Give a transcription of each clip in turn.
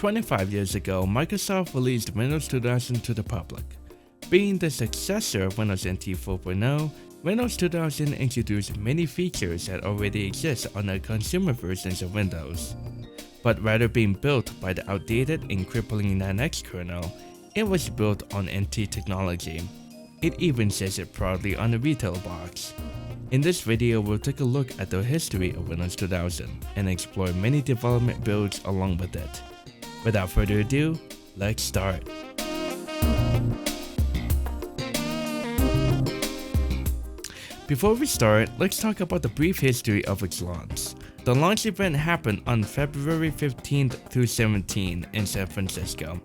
25 years ago, Microsoft released Windows 2000 to the public. Being the successor of Windows NT 4.0, Windows 2000 introduced many features that already exist on the consumer versions of Windows. But rather being built by the outdated and crippling 9X kernel, it was built on NT technology. It even says it proudly on the retail box. In this video, we'll take a look at the history of Windows 2000 and explore many development builds along with it. Without further ado, let's start. Before we start, let's talk about the brief history of its launch. The launch event happened on February 15th through 17th in San Francisco,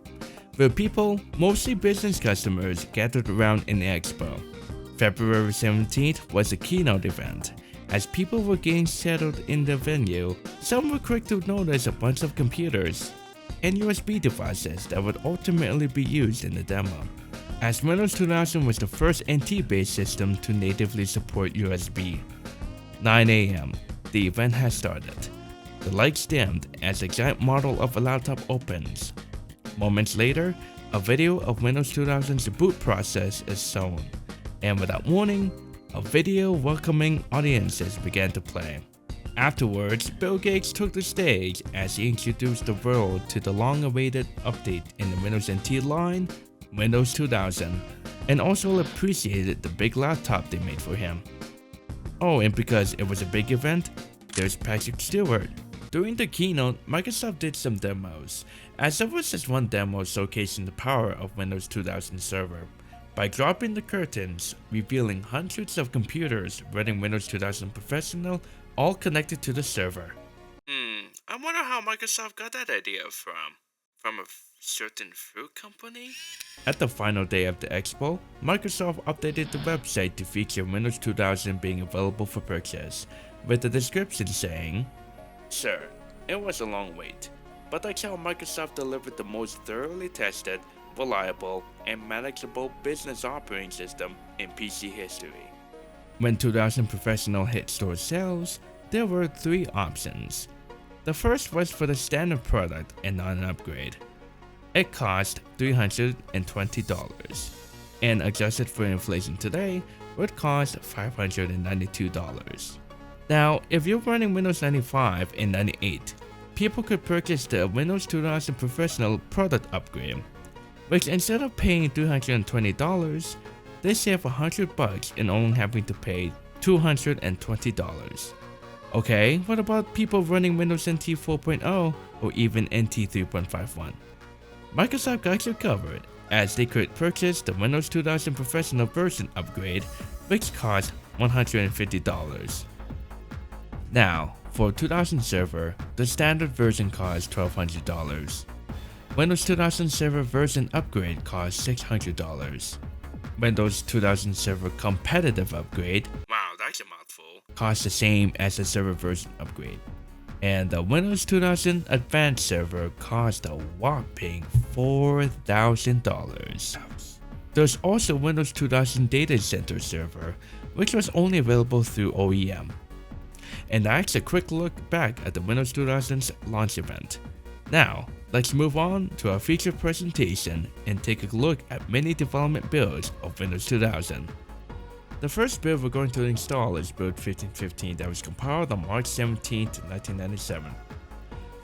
where people, mostly business customers, gathered around in the expo. February 17th was a keynote event. As people were getting settled in the venue, some were quick to notice a bunch of computers and USB devices that would ultimately be used in the demo. As Windows 2000 was the first NT-based system to natively support USB. 9 AM, the event has started. The lights dimmed as the giant model of a laptop opens. Moments later, a video of Windows 2000's boot process is shown, and without warning, a video welcoming audiences began to play. Afterwards, Bill Gates took the stage as he introduced the world to the long-awaited update in the Windows NT line, Windows 2000, and also appreciated the big laptop they made for him. Oh, and because it was a big event, there's Patrick Stewart. During the keynote, Microsoft did some demos, as there was just one demo showcasing the power of Windows 2000 Server, by dropping the curtains, revealing hundreds of computers running Windows 2000 Professional, all connected to the server. I wonder how Microsoft got that idea from. From a certain fruit company? At the final day of the expo, Microsoft updated the website to feature Windows 2000 being available for purchase, with the description saying, "Sir, it was a long wait, but that's how Microsoft delivered the most thoroughly tested, reliable, and manageable business operating system in PC history." When 2000 Professional hit store sales, there were three options. The first was for the standard product and not an upgrade. It cost $320, and adjusted for inflation today, would cost $592. Now, if you're running Windows 95 and 98, people could purchase the Windows 2000 Professional product upgrade, which instead of paying $320, they save $100 and only having to pay $220. Okay, what about people running Windows NT 4.0 or even NT 3.51? Microsoft got you covered, as they could purchase the Windows 2000 Professional version upgrade, which cost $150. Now, for 2000 Server, the standard version costs $1,200. Windows 2000 Server version upgrade costs $600. Windows 2000 Server competitive upgrade, wow, that's a mouthful, costs the same as the server version upgrade. And the Windows 2000 Advanced Server costs a whopping $4,000. There's also Windows 2000 Data Center Server, which was only available through OEM. And that's a quick look back at the Windows 2000's launch event. Now, let's move on to our feature presentation and take a look at many development builds of Windows 2000. The first build we're going to install is build 1515 that was compiled on March 17, 1997.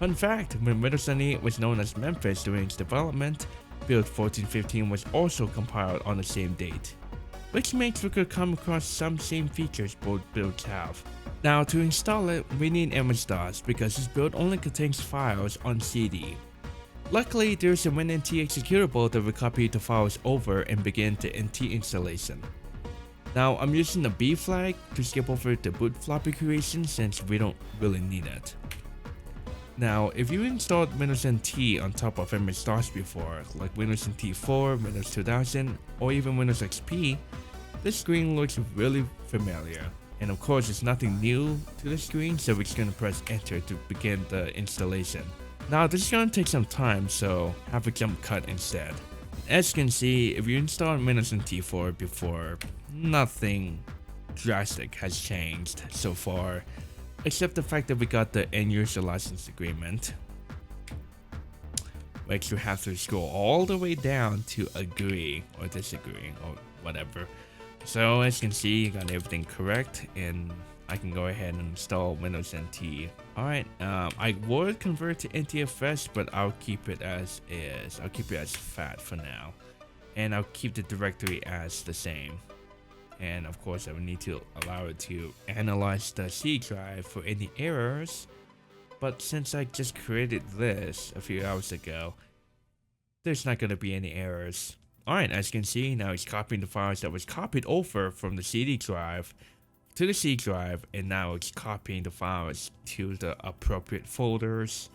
Fun fact, when Windows 98 was known as Memphis during its development, build 1415 was also compiled on the same date, which means we could come across some same features both builds have. Now, to install it, we need MS-DOS because this build only contains files on CD. Luckily, there's a WinNT executable that will copy the files over and begin the NT installation. Now, I'm using the B flag to skip over the boot floppy creation since we don't really need it. Now, if you installed Windows NT on top of MS-DOS before, like Windows NT 4, Windows 2000, or even Windows XP, this screen looks really familiar. And of course, it's nothing new to the screen, so we're just going to press enter to begin the installation. Now, this is going to take some time, so have a jump cut instead. As you can see, if you installed Windows NT 4 before, nothing drastic has changed so far, except the fact that we got the end user license agreement. which you have to scroll all the way down to agree or disagree or whatever. So as you can see, you got everything correct, and I can go ahead and install Windows NT. Alright, I would convert to NTFS, but I'll keep it as is. I'll keep it as FAT for now. And I'll keep the directory as the same. And of course, I will need to allow it to analyze the C drive for any errors. But since I just created this a few hours ago, there's not going to be any errors. Alright, as you can see, now it's copying the files that was copied over from the CD drive to the C drive, and now it's copying the files to the appropriate folders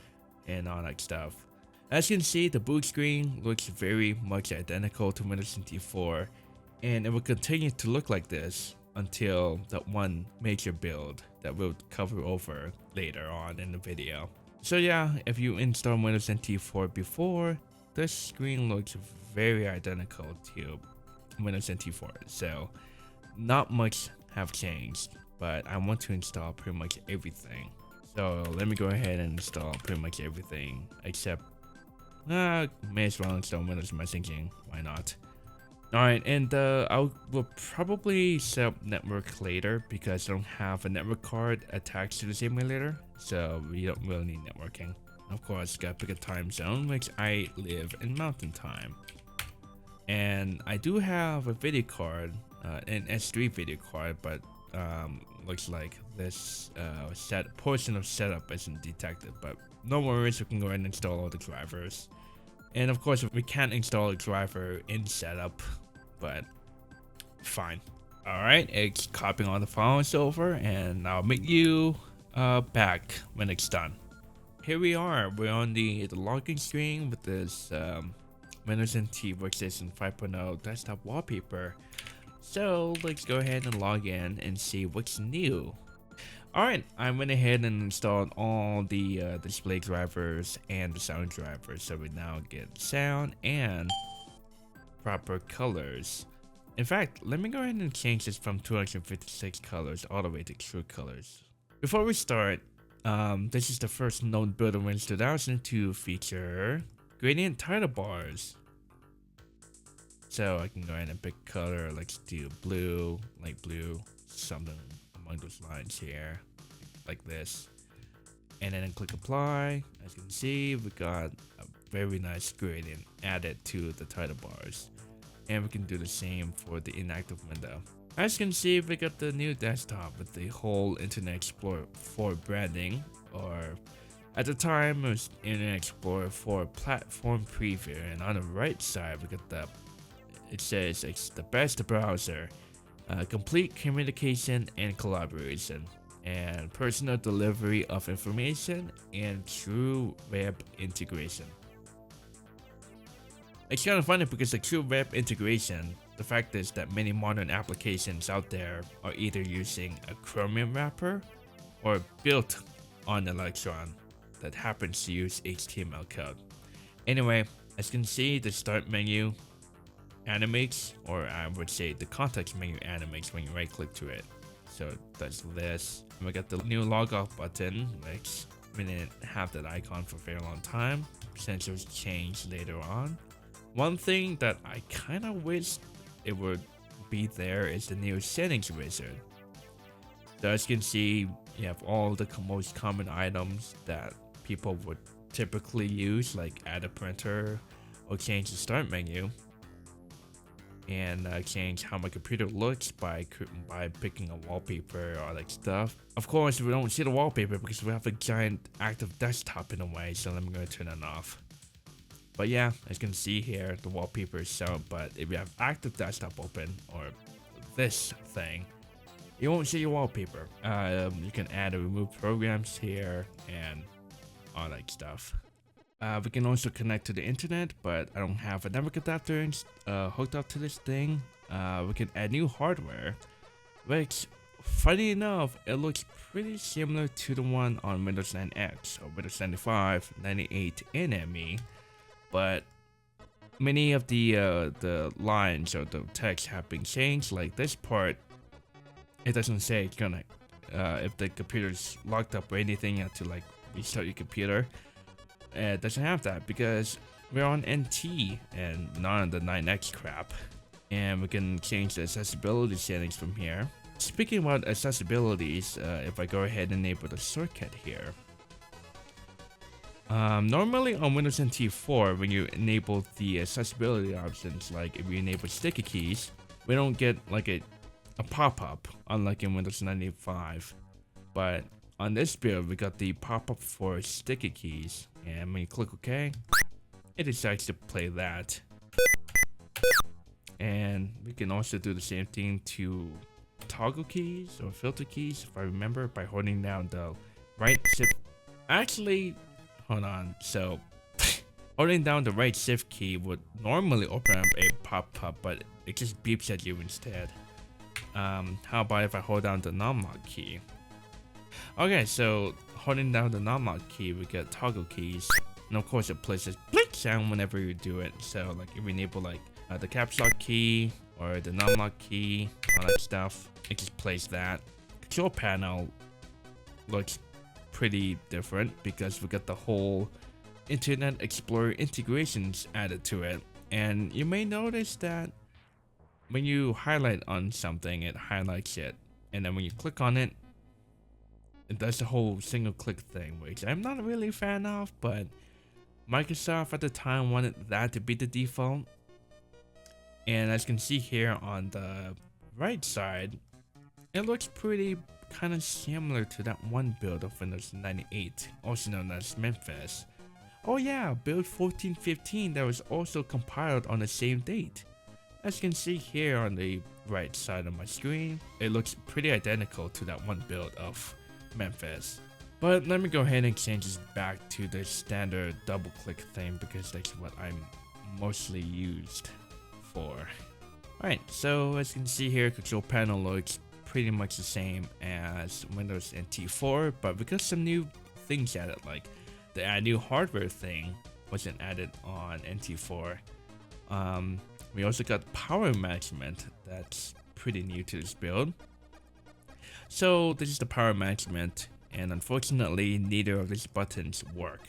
and all that stuff. As you can see, the boot screen looks very much identical to Windows NT 4, and it will continue to look like this until that one major build that we'll cover over later on in the video. So yeah, if you install Windows NT 4 before, this screen looks very identical to Windows NT 4, so not much have changed, but I want to install pretty much everything. So let me go ahead and install pretty much everything except may as well install Windows Messaging, why not? Alright, and I will probably set up network later because I don't have a network card attached to the simulator, so we don't really need networking. Of course, gotta pick a time zone, which I live in Mountain Time. And I do have a video card, an S3 video card, but looks like this portion of setup isn't detected. But no worries, we can go ahead and install all the drivers. And of course, we can't install a driver in setup, but fine. Alright, it's copying all the files over, and I'll meet you back when it's done. Here we are, we're on the login screen with this Windows NT Workstation 5.0 desktop wallpaper. So let's go ahead and log in and see what's new. Alright, I went ahead and installed all the display drivers and the sound drivers, so we now get sound and proper colors. In fact, let me go ahead and change this from 256 colors all the way to true colors. Before we start, this is the first known build of Windows 2000 to feature gradient title bars. So I can go ahead and pick color, let's do blue, light blue, something along those lines here, like this. And then click apply. As you can see, we got a very nice gradient added to the title bars. And we can do the same for the inactive window. As you can see, we got the new desktop with the whole Internet Explorer 4 branding, or at the time it was Internet Explorer 4 platform preview. And on the right side, we got it says it's the best browser, complete communication and collaboration, and personal delivery of information, and true web integration. It's kind of funny because the true web integration, the fact is that many modern applications out there are either using a Chromium wrapper or built on Electron that happens to use HTML code. Anyway, as you can see, the start menu animates, or I would say the context menu animates when you right click to it. So it does this. And we got the new log off button, which we didn't have that icon for a very long time since it was changed later on. One thing that I kind of wish it would be there is the new settings wizard. So as you can see, you have all the most common items that people would typically use, like add a printer or change the start menu, and change how my computer looks by picking a wallpaper or like stuff. Of course, we don't see the wallpaper because we have a giant active desktop in the way, so I'm going to turn it off. But yeah, as you can see here, the wallpaper is shown, but if you have active desktop open, or this thing, you won't see your wallpaper. You can add or remove programs here and all that stuff. We can also connect to the internet, but I don't have a network adapter hooked up to this thing. We can add new hardware, which, funny enough, it looks pretty similar to the one on Windows 9X or Windows 95, 98, and ME. But many of the lines or the text have been changed. Like this part, it doesn't say it's gonna if the computer's locked up or anything, you have to like restart your computer. It doesn't have that because we're on NT and not on the 9X crap. And we can change the accessibility settings from here. Speaking about accessibilities, if I go ahead and enable the shortcut here. Normally on Windows NT 4, when you enable the accessibility options, like if you enable sticky keys, we don't get like a pop-up, unlike in Windows 95. But on this build, we got the pop-up for sticky keys, and when you click OK, it decides to play that. And we can also do the same thing to toggle keys or filter keys, if I remember, by holding down the right shift. Actually, hold on. So, holding down the right shift key would normally open up a pop-up, but it just beeps at you instead. How about if I hold down the non-lock key? Okay, so holding down the non-lock key, we get toggle keys, and of course it plays this blink sound whenever you do it. So, like if we enable like the caps lock key or the non-lock key, all that stuff, it just plays that. Control panel looks pretty different because we got the whole Internet Explorer integrations added to it. And you may notice that when you highlight on something, it highlights it, and then when you click on it, it does the whole single click thing, which I'm not really a fan of, but Microsoft at the time wanted that to be the default. And as you can see here on the right side, it looks pretty kind of similar to that one build of Windows 98, also known as Memphis. Oh yeah, build 14.15 that was also compiled on the same date. As you can see here on the right side of my screen, it looks pretty identical to that one build of Memphis. But let me go ahead and change this back to the standard double click thing because that's what I'm mostly used for. Alright, so as you can see here, control panel looks pretty much the same as Windows NT 4, but we got some new things added, like the new hardware thing wasn't added on NT 4. We also got power management that's pretty new to this build. So this is the power management, and unfortunately neither of these buttons work.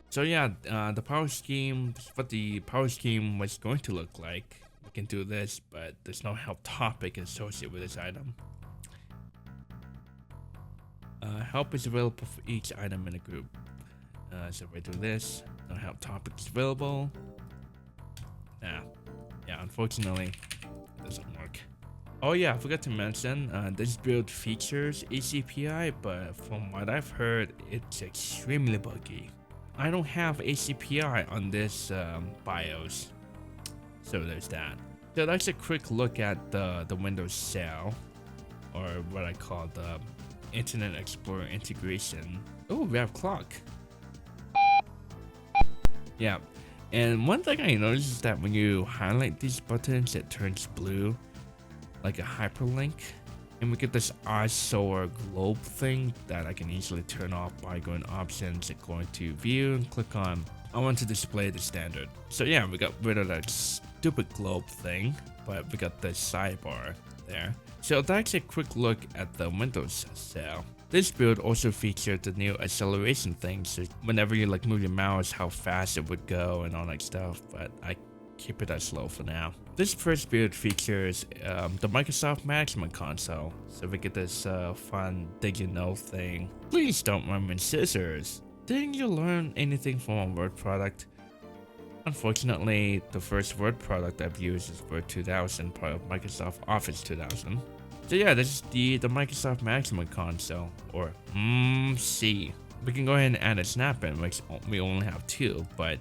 So yeah, the power scheme, this is what the power scheme was going to look like. We can do this, but there's no help topic associated with this item. Help is available for each item in a group. So if I do this, no help topic is available. Yeah, unfortunately, it doesn't work. Oh yeah, I forgot to mention, this build features ACPI, but from what I've heard, it's extremely buggy. I don't have ACPI on this BIOS, so there's that. So that's a quick look at the Windows shell, or what I call the Internet Explorer integration. Oh, we have clock. Yeah, and one thing I noticed is that when you highlight these buttons, it turns blue, like a hyperlink. And we get this eyesore globe thing that I can easily turn off by going options and going to view and click on I want to display the standard. So yeah, we got rid of that stupid globe thing, but we got the sidebar there. So that's a quick look at the Windows shell. This build also featured the new acceleration thing, so whenever you like move your mouse, how fast it would go and all that stuff, but I keep it as slow for now. This first build features the Microsoft Management Console, so we get this fun did you know thing. Please don't run with scissors. Didn't you learn anything from a Word product? Unfortunately, the first Word product I've used is Word 2000, part of Microsoft Office 2000. So yeah, this is the Microsoft Management Console, or MC. We can go ahead and add a snap-in, which we only have 2, but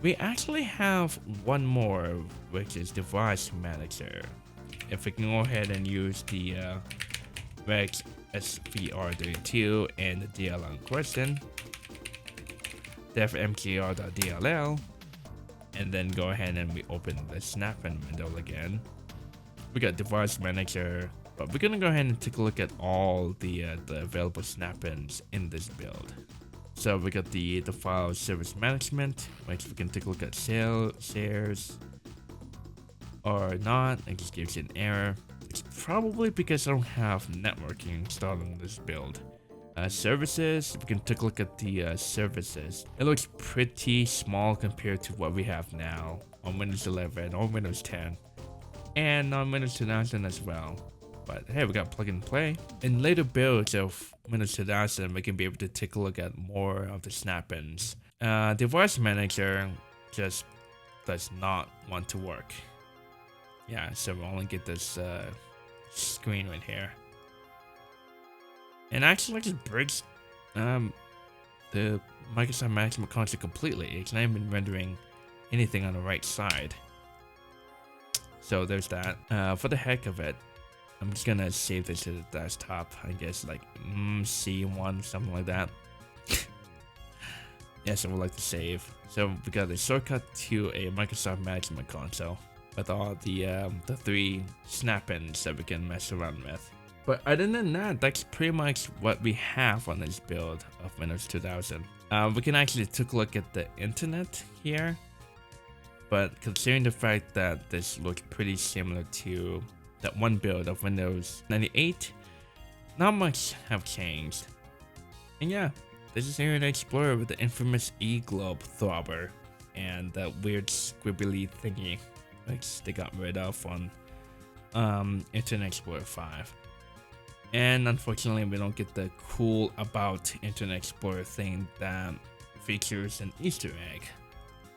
we actually have one more, which is Device Manager. If we can go ahead and use the Rex SVR32 and the DLL in question, defmgr.dll, and then go ahead and we open the snap-in window again. We got Device Manager, but we're gonna go ahead and take a look at all the available snap-ins in this build. So we got the file service management, which we can take a look at shares or not. It just gives you an error. It's probably because I don't have networking installed in this build. Services, we can take a look at the services. It looks pretty small compared to what we have now on Windows 11 or Windows 10 and on Windows 2000 as well. But hey, we got plug and play. In later builds of Windows 2000, we can be able to take a look at more of the snap-ins. Device manager just does not want to work. Yeah, so we'll only get this screen right here. And actually just breaks the Microsoft Management Console completely. It's not even rendering anything on the right side. So there's that. For the heck of it, I'm just gonna save this to the desktop. I guess like C1, something like that. Yes, I would like to save. So we got a shortcut to a Microsoft Management Console with all the 3 snap-ins that we can mess around with. But other than that, that's pretty much what we have on this build of Windows 2000. We can actually take a look at the internet here. But considering the fact that this looks pretty similar to that one build of Windows 98, not much have changed. And yeah, this is Internet Explorer with the infamous E-Globe throbber and that weird squibbly thingy which they got rid of on Internet Explorer 5. And unfortunately, we don't get the cool about Internet Explorer thing that features an Easter egg.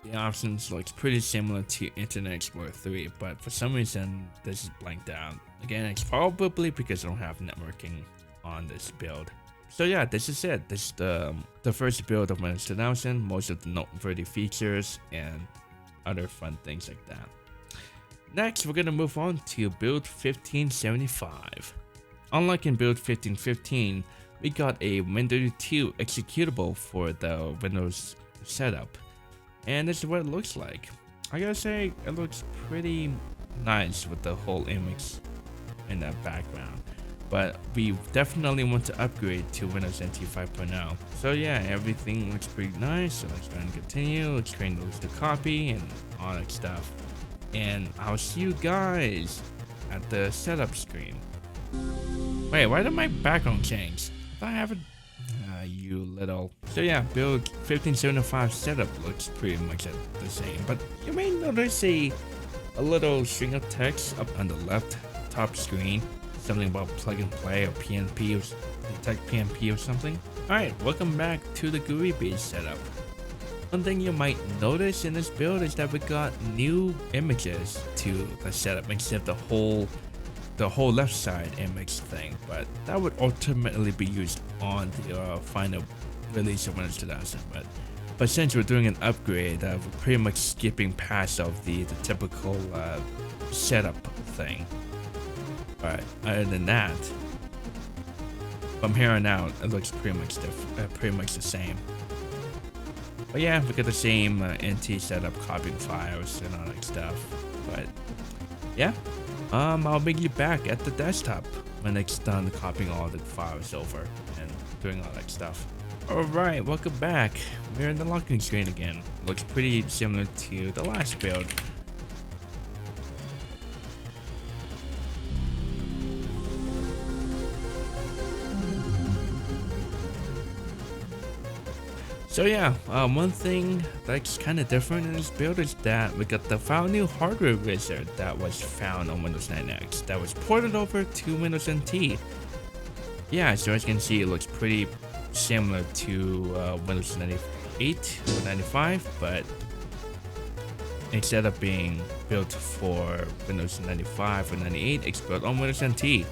The options looks pretty similar to Internet Explorer 3, but for some reason this is blanked out. Again, it's probably because I don't have networking on this build. So yeah, this is it. This is the first build of Windows 2000, most of the noteworthy features and other fun things like that. Next, we're gonna move on to build 1575. Unlike in build 1515, we got a Win32 executable for the Windows setup. And this is what it looks like. I gotta say, it looks pretty nice with the whole image in that background. But we definitely want to upgrade to Windows NT 5.0. So yeah, everything looks pretty nice. So let's go and continue. Let's create those to copy and all that stuff. And I'll see you guys at the setup screen. Wait, why did my background change? I thought I have it. You little. So yeah, build 1575 setup looks pretty much the same, but you may notice a little string of text up on the left top screen. Something about plug and play or PNP or detect PNP or something. Alright, welcome back to the GUI based setup. One thing you might notice in this build is that we got new images to the setup instead of the whole left side image thing, but that would ultimately be used on the final release of Windows 2000. But since we're doing an upgrade, we're pretty much skipping past of the typical setup thing. But other than that, from here on out, it looks pretty much the same. But yeah, we got the same NT setup, copying files and all that stuff. But yeah. I'll meet you back at the desktop when it's done copying all the files over and doing all that stuff. Alright, welcome back. We're in the locking screen again. Looks pretty similar to the last build. So yeah, one thing that's kind of different in this build is that we got the file new hardware wizard that was found on Windows 9X that was ported over to Windows NT. Yeah, so as you can see, it looks pretty similar to Windows 98 or 95, but instead of being built for Windows 95 or 98, it's built on Windows NT.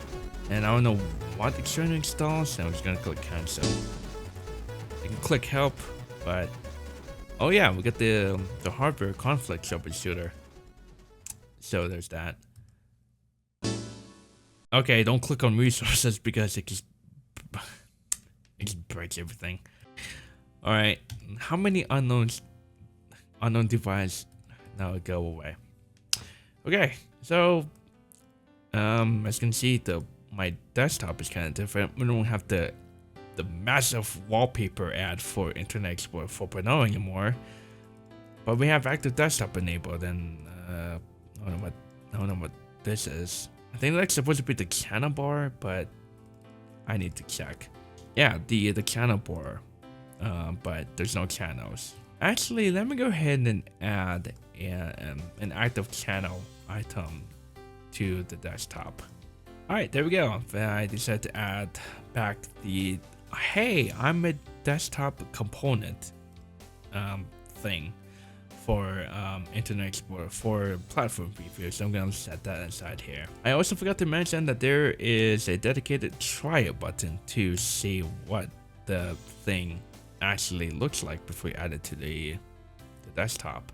And I don't know what it's trying to install, so I'm just gonna click cancel. You can click help, but oh yeah, we got the hardware conflict troubleshooter. So there's that. Okay, don't click on resources because it just breaks everything. All right, how many unknown device now go away? Okay, so as you can see, my desktop is kind of different. We don't have the massive wallpaper ad for Internet Explorer 4.0 anymore, but we have active desktop enabled, and I don't know what this is. I think that's supposed to be the Canon bar, but I need to check. yeah, the channel bar, but there's no channels. Actually, let me go ahead and add an active channel item to the desktop. All right, there we go. I decided to add back the hey, I'm a desktop component thing for Internet Explorer for platform preview, so I'm gonna set that aside here. I also forgot to mention that there is a dedicated try it button to see what the thing actually looks like before you add it to the desktop.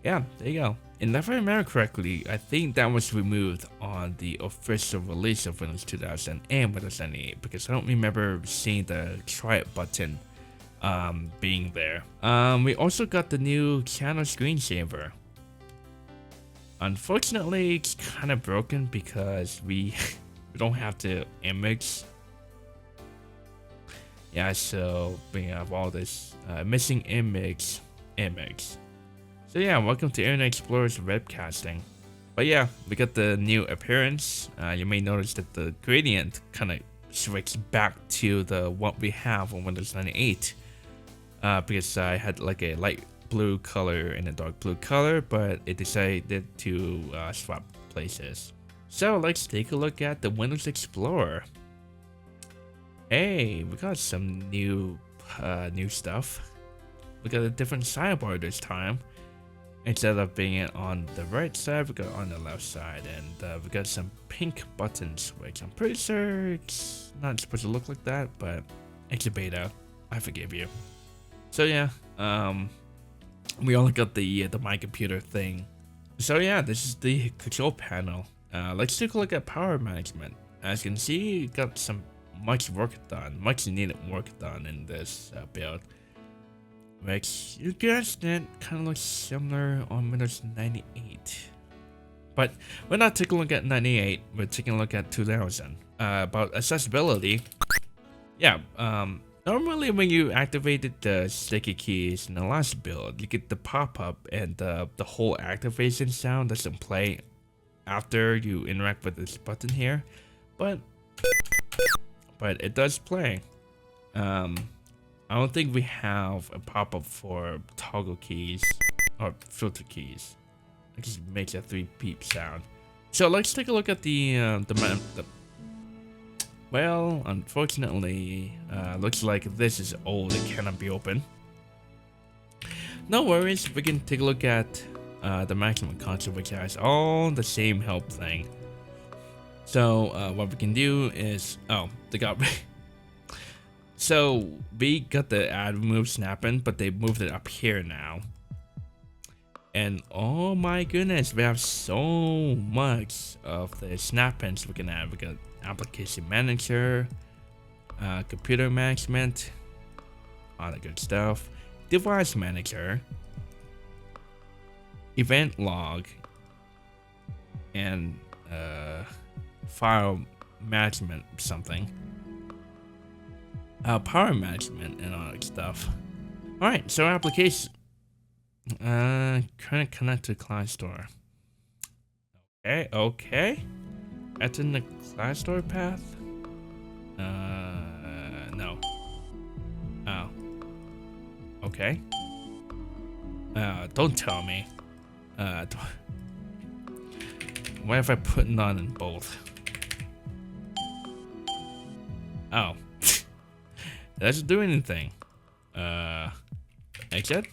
Yeah, there you go. And if I remember correctly, I think that was removed on the official release of Windows 2000 and Windows 98 because I don't remember seeing the try it button being there. We also got the new channel screensaver. Unfortunately, it's kind of broken because we don't have the image. Yeah, so we have all this missing image. So yeah, welcome to Internet Explorer's webcasting. But yeah, we got the new appearance. You may notice that the gradient kind of switched back to the what we have on Windows 98. Because I had like a light blue color and a dark blue color, but it decided to swap places. So let's take a look at the Windows Explorer. Hey, we got some new stuff. We got a different sidebar this time. Instead of being it on the right side, we got it on the left side, and we got some pink buttons, which I'm pretty sure it's not supposed to look like that, but it's a beta. I forgive you. So yeah, we only got the My Computer thing. So yeah, this is the control panel. Let's take a look at power management. As you can see, got some much needed work done in this build. Which, you guessed it, kind of looks similar on Windows 98. But we're not taking a look at 98, we're taking a look at 2000. About accessibility. Yeah, normally when you activated the sticky keys in the last build, you get the pop-up and the whole activation sound doesn't play after you interact with this button here. But it does play. I don't think we have a pop-up for toggle keys or filter keys. It just makes a 3-beep sound. So let's take a look at the well, unfortunately, looks like this is old. It cannot be opened. No worries. We can take a look at the maximum console, which has all the same help thing. So what we can do is, oh, they got. So we got the add remove snap-in, but they moved it up here now. And oh my goodness, we have so much of the snap-ins we can add. We got application manager, computer management, all the good stuff, device manager, event log, and file management something. Power management and all that stuff. Alright, so application. Trying to connect to CloudStor. Okay. That's in the CloudStor path? No. Oh. Okay. Don't tell me. What if I put none in both? Oh. That doesn't do anything. Exit?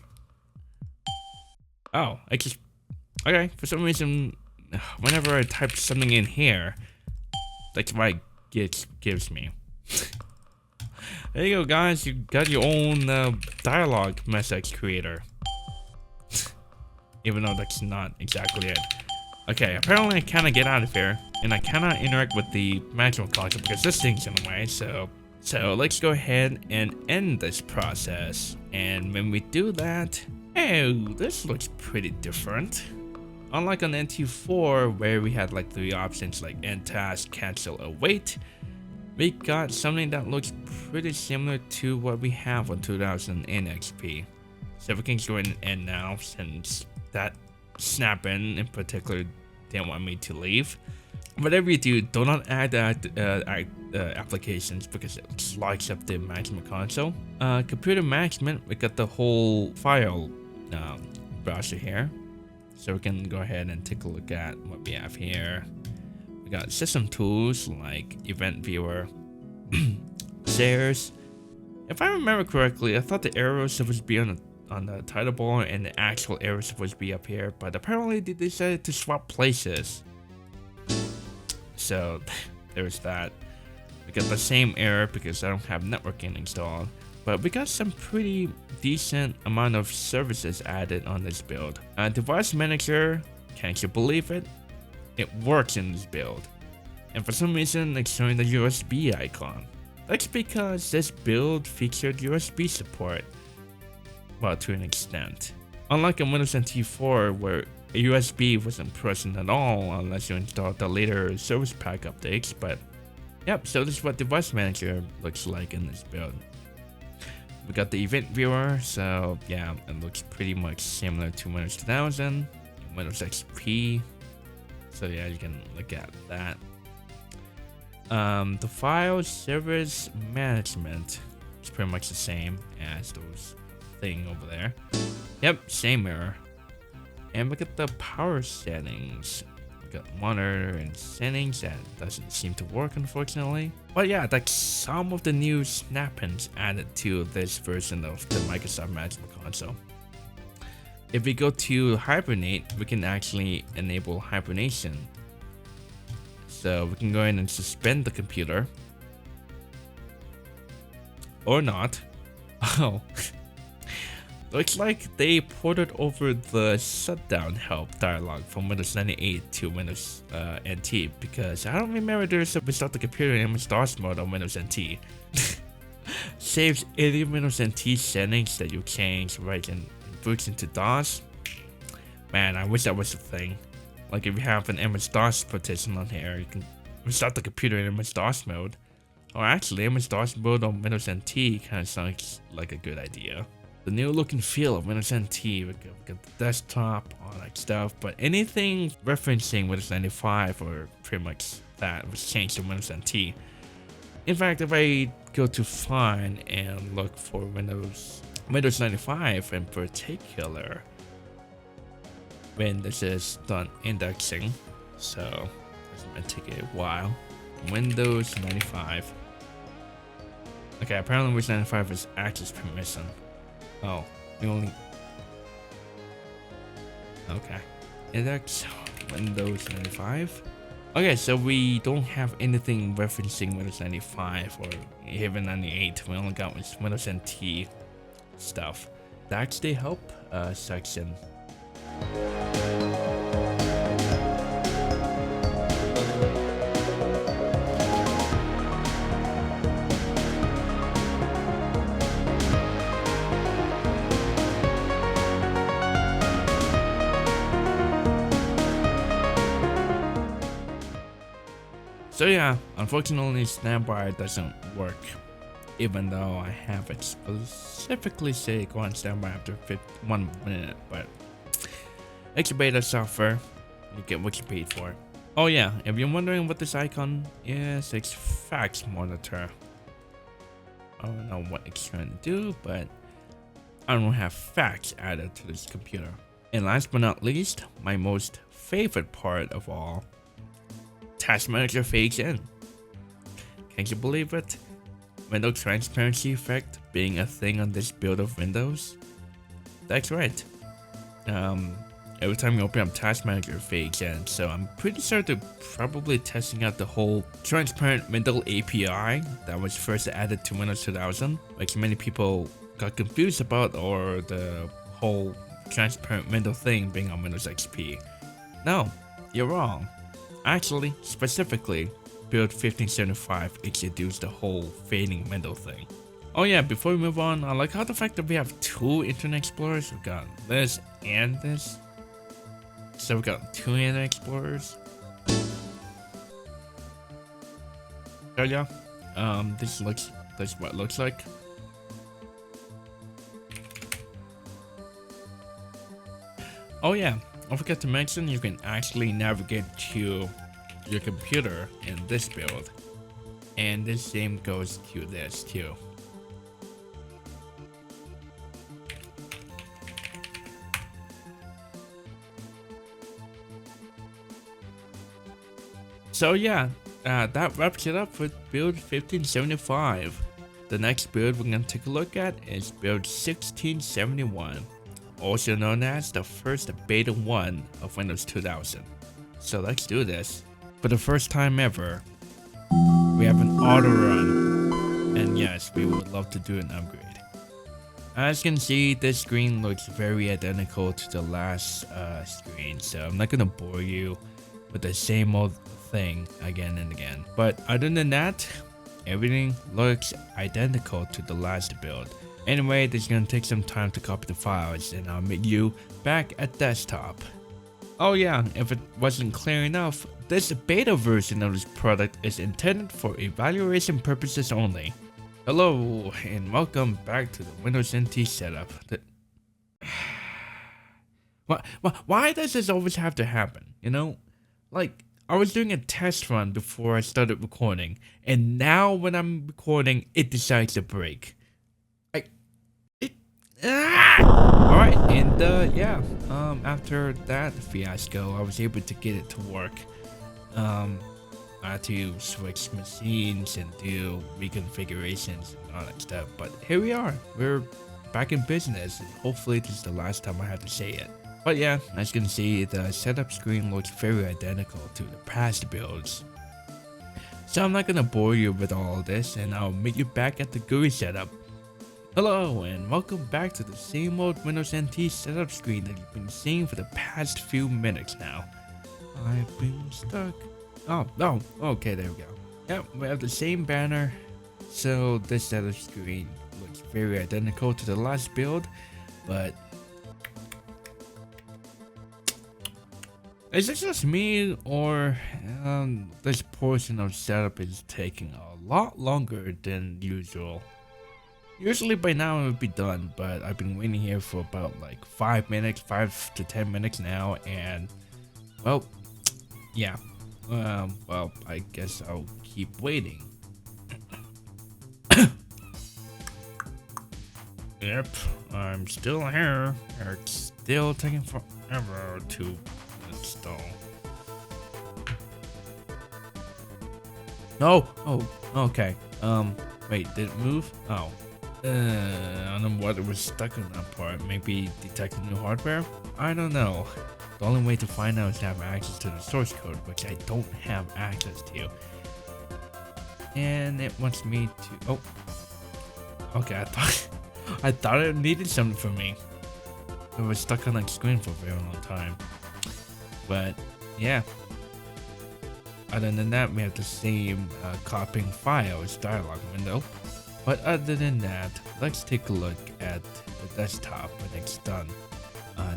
Oh, I just... Okay, for some reason, whenever I type something in here, that's what it gives me. There you go, guys. You got your own dialogue message creator. Even though that's not exactly it. Okay, apparently I cannot get out of here, and I cannot interact with the management console because this thing's in the way, so let's go ahead and end this process. And when we do that, oh, this looks pretty different. Unlike on NT4, where we had like 3 options like end task, cancel, or wait, we got something that looks pretty similar to what we have on 2000 and XP. So we can go ahead and end now, since that snap-in particular didn't want me to leave. Whatever you do, do not add applications because it locks up the management console. Computer management, we got the whole file browser here. So we can go ahead and take a look at what we have here. We got system tools like event viewer, shares. If I remember correctly, I thought the arrows supposed to be on the title bar and the actual arrow supposed to be up here, but apparently they decided to swap places. So there's that. We got the same error because I don't have networking installed, but we got some pretty decent amount of services added on this build. Device manager, can't you believe it? It works in this build. And for some reason it's showing the USB icon. That's because this build featured USB support. Well, to an extent. Unlike in Windows NT 4 where USB wasn't present at all unless you installed the later service pack updates, but yep, so this is what Device Manager looks like in this build. We got the event viewer, so yeah, it looks pretty much similar to Windows 2000, Windows XP, so yeah, you can look at that. The file service management is pretty much the same as those thing over there. Yep, same error. And look at the power settings. We got monitor and settings that doesn't seem to work, unfortunately. But yeah, that's some of the new snap pins added to this version of the Microsoft Management Console. If we go to hibernate, we can actually enable hibernation. So we can go in and suspend the computer. Or not. Oh. Looks like they ported over the shutdown help dialog from Windows 98 to Windows NT, because I don't remember there's a restart the computer in MS-DOS mode on Windows NT. Saves any Windows NT settings that you change right in boots into DOS. Man, I wish that was a thing. Like if you have an MS-DOS partition on here, you can restart the computer in MS-DOS mode. Or actually, MS-DOS mode on Windows NT kind of sounds like a good idea. The new look and feel of Windows NT, we got the desktop, all that stuff, but anything referencing Windows 95 or pretty much that was changed to Windows NT. In fact, if I go to find and look for Windows 95 in particular, when this is done indexing, so this might take a while. Windows 95. Okay, apparently Windows 95 is access permission. Oh, we only... Okay. Index Windows 95. Okay, so we don't have anything referencing Windows 95 or even 98. We only got Windows NT stuff. That's the help section. So yeah, unfortunately standby doesn't work, even though I have it specifically say go on standby after 1 minute, but it's a beta software, you get what you paid for. Oh yeah, if you're wondering what this icon is, it's fax monitor. I don't know what it's trying to do, but I don't have fax added to this computer. And last but not least, my most favorite part of all, Task Manager fades in. Can you believe it? Window transparency effect being a thing on this build of Windows? That's right. Every time you open up Task Manager it fades in, so I'm pretty sure they're probably testing out the whole transparent window API that was first added to Windows 2000, which many people got confused about, or the whole transparent window thing being on Windows XP. No, you're wrong. Actually, specifically, build 1575 introduced the whole fading window thing. Oh yeah, before we move on, I like how the fact that we have two Internet Explorers. We've got this and this. So we've got two Internet Explorers. So yeah, this is what it looks like. Oh yeah, I forgot to mention you can actually navigate to your computer in this build. And the same goes to this too. So yeah, that wraps it up with build 1575. The next build we're gonna take a look at is build 1671, also known as the first beta 1 of Windows 2000. So let's do this. For the first time ever, we have an auto run, and yes, we would love to do an upgrade. As you can see, this screen looks very identical to the last screen, so I'm not gonna bore you with the same old thing again and again. But other than that, everything looks identical to the last build. Anyway, this is gonna take some time to copy the files, and I'll meet you back at desktop. Oh yeah, if it wasn't clear enough, this beta version of this product is intended for evaluation purposes only. Hello, and welcome back to the Windows NT setup. Why does this always have to happen? You know, like, I was doing a test run before I started recording, and now when I'm recording, it decides to break. Alright, and yeah, after that fiasco, I was able to get it to work. I had to switch machines and do reconfigurations and all that stuff, but here we are. We're back in business, and hopefully this is the last time I have to say it. But yeah, as you can see, the setup screen looks very identical to the past builds. So I'm not gonna bore you with all of this, and I'll meet you back at the GUI setup. Hello, and welcome back to the same old Windows NT setup screen that you've been seeing for the past few minutes now. I've been stuck. Oh, okay, there we go. Yep, we have the same banner. So this setup screen looks very identical to the last build, but is it just me, or this portion of setup is taking a lot longer than usual? Usually by now it would be done, but I've been waiting here for about like 5 minutes, 5 to 10 minutes now, and well, yeah. Well, I guess I'll keep waiting. Yep, I'm still here. It's still taking forever to install. No! Oh, okay. Wait, did it move? Oh. I don't know what was stuck in that part. Maybe detecting new hardware? I don't know. The only way to find out is to have access to the source code, which I don't have access to. And it wants me to... Oh. Okay, I thought it needed something from me. It was stuck on that screen for a very long time. But, yeah. Other than that, we have the same copying files dialog window. But other than that, let's take a look at the desktop when it's done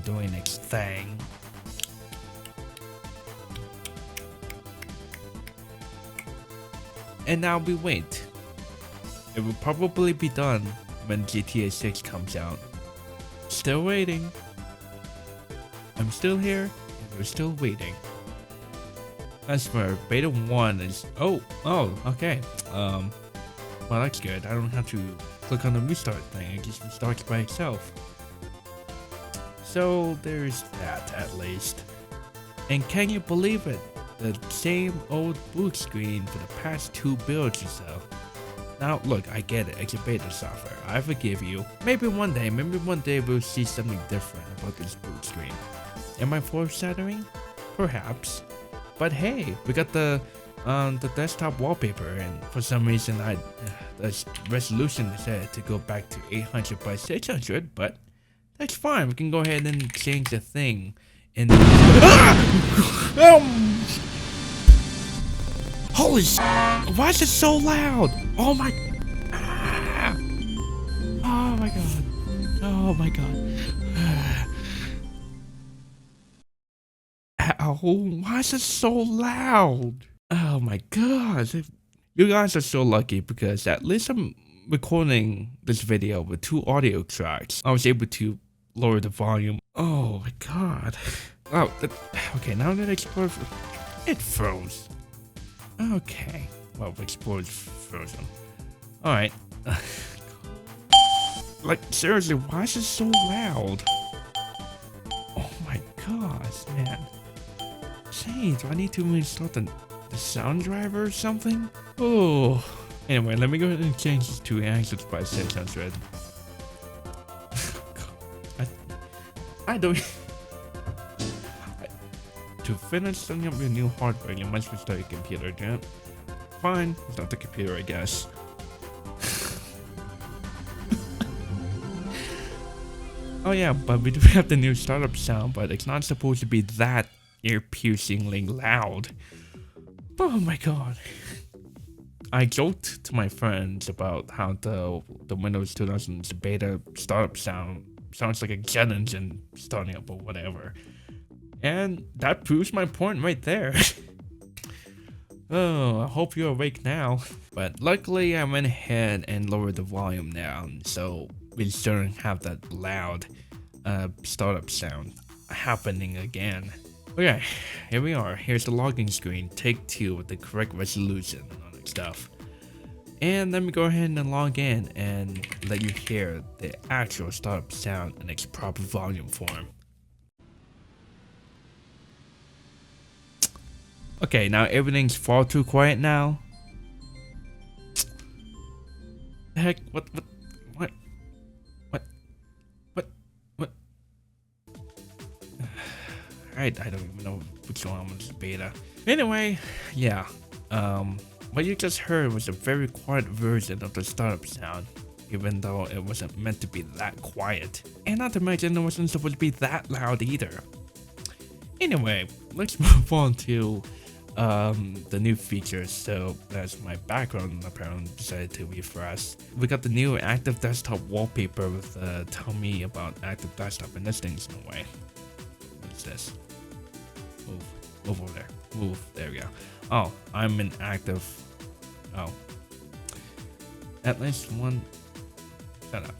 doing its thing. And now we wait. It will probably be done when GTA 6 comes out. Still waiting. I'm still here, and we're still waiting. As for beta 1 is... Oh, okay. Well, that's good. I don't have to click on the restart thing. It just restarts by itself. So there's that, at least. And can you believe it? The same old boot screen for the past 2 builds or so. Now, look, I get it. It's a beta software. I forgive you. Maybe one day we'll see something different about this boot screen. Am I foreshadowing? Perhaps. But hey, we got the desktop wallpaper, and for some reason the resolution decided to go back to 800 by 600, but that's fine. We can go ahead and change the thing in the Holy sh! Why is it so loud? Oh my! Oh my god! Oh my god! Ow! Why is it so loud? Oh my god! You guys are so lucky because at least I'm recording this video with 2 audio tracks. I was able to lower the volume. Oh my god! Oh, okay. Now that it's perfect, it froze. Okay, well, Explorer's version. Alright. Like, seriously, why is it so loud? Oh my gosh, man. Say, do I need to reinstall the sound driver or something? Oh. Anyway, let me go ahead and change this to Access by 600. I don't... To finish setting up your new hardware, you must restart your computer, yeah? Fine, it's not the computer, I guess. Oh yeah, but we do have the new startup sound, but it's not supposed to be that ear-piercingly loud. Oh my god. I joked to my friends about how the Windows 2000's beta startup sounds like a jet engine starting up or whatever. And that proves my point right there. Oh, I hope you're awake now. But luckily I went ahead and lowered the volume down, so we shouldn't have that loud startup sound happening again. Okay, here we are. Here's the login screen. Take 2 with the correct resolution and all that stuff. And let me go ahead and log in and let you hear the actual startup sound in its proper volume form. Okay, now everything's far too quiet now. The heck? What? I don't even know what's going on with this beta. Anyway, yeah. What you just heard was a very quiet version of the startup sound, even though it wasn't meant to be that quiet. And not to mention it wasn't supposed to be that loud either. Anyway, let's move on to the new features. So as my background apparently decided to refresh, we got the new active desktop wallpaper with tell me about active desktop and this thing's no way. What is this? Move over there. Move. There we go. Oh, I'm in active. Oh. At least one. Shut up.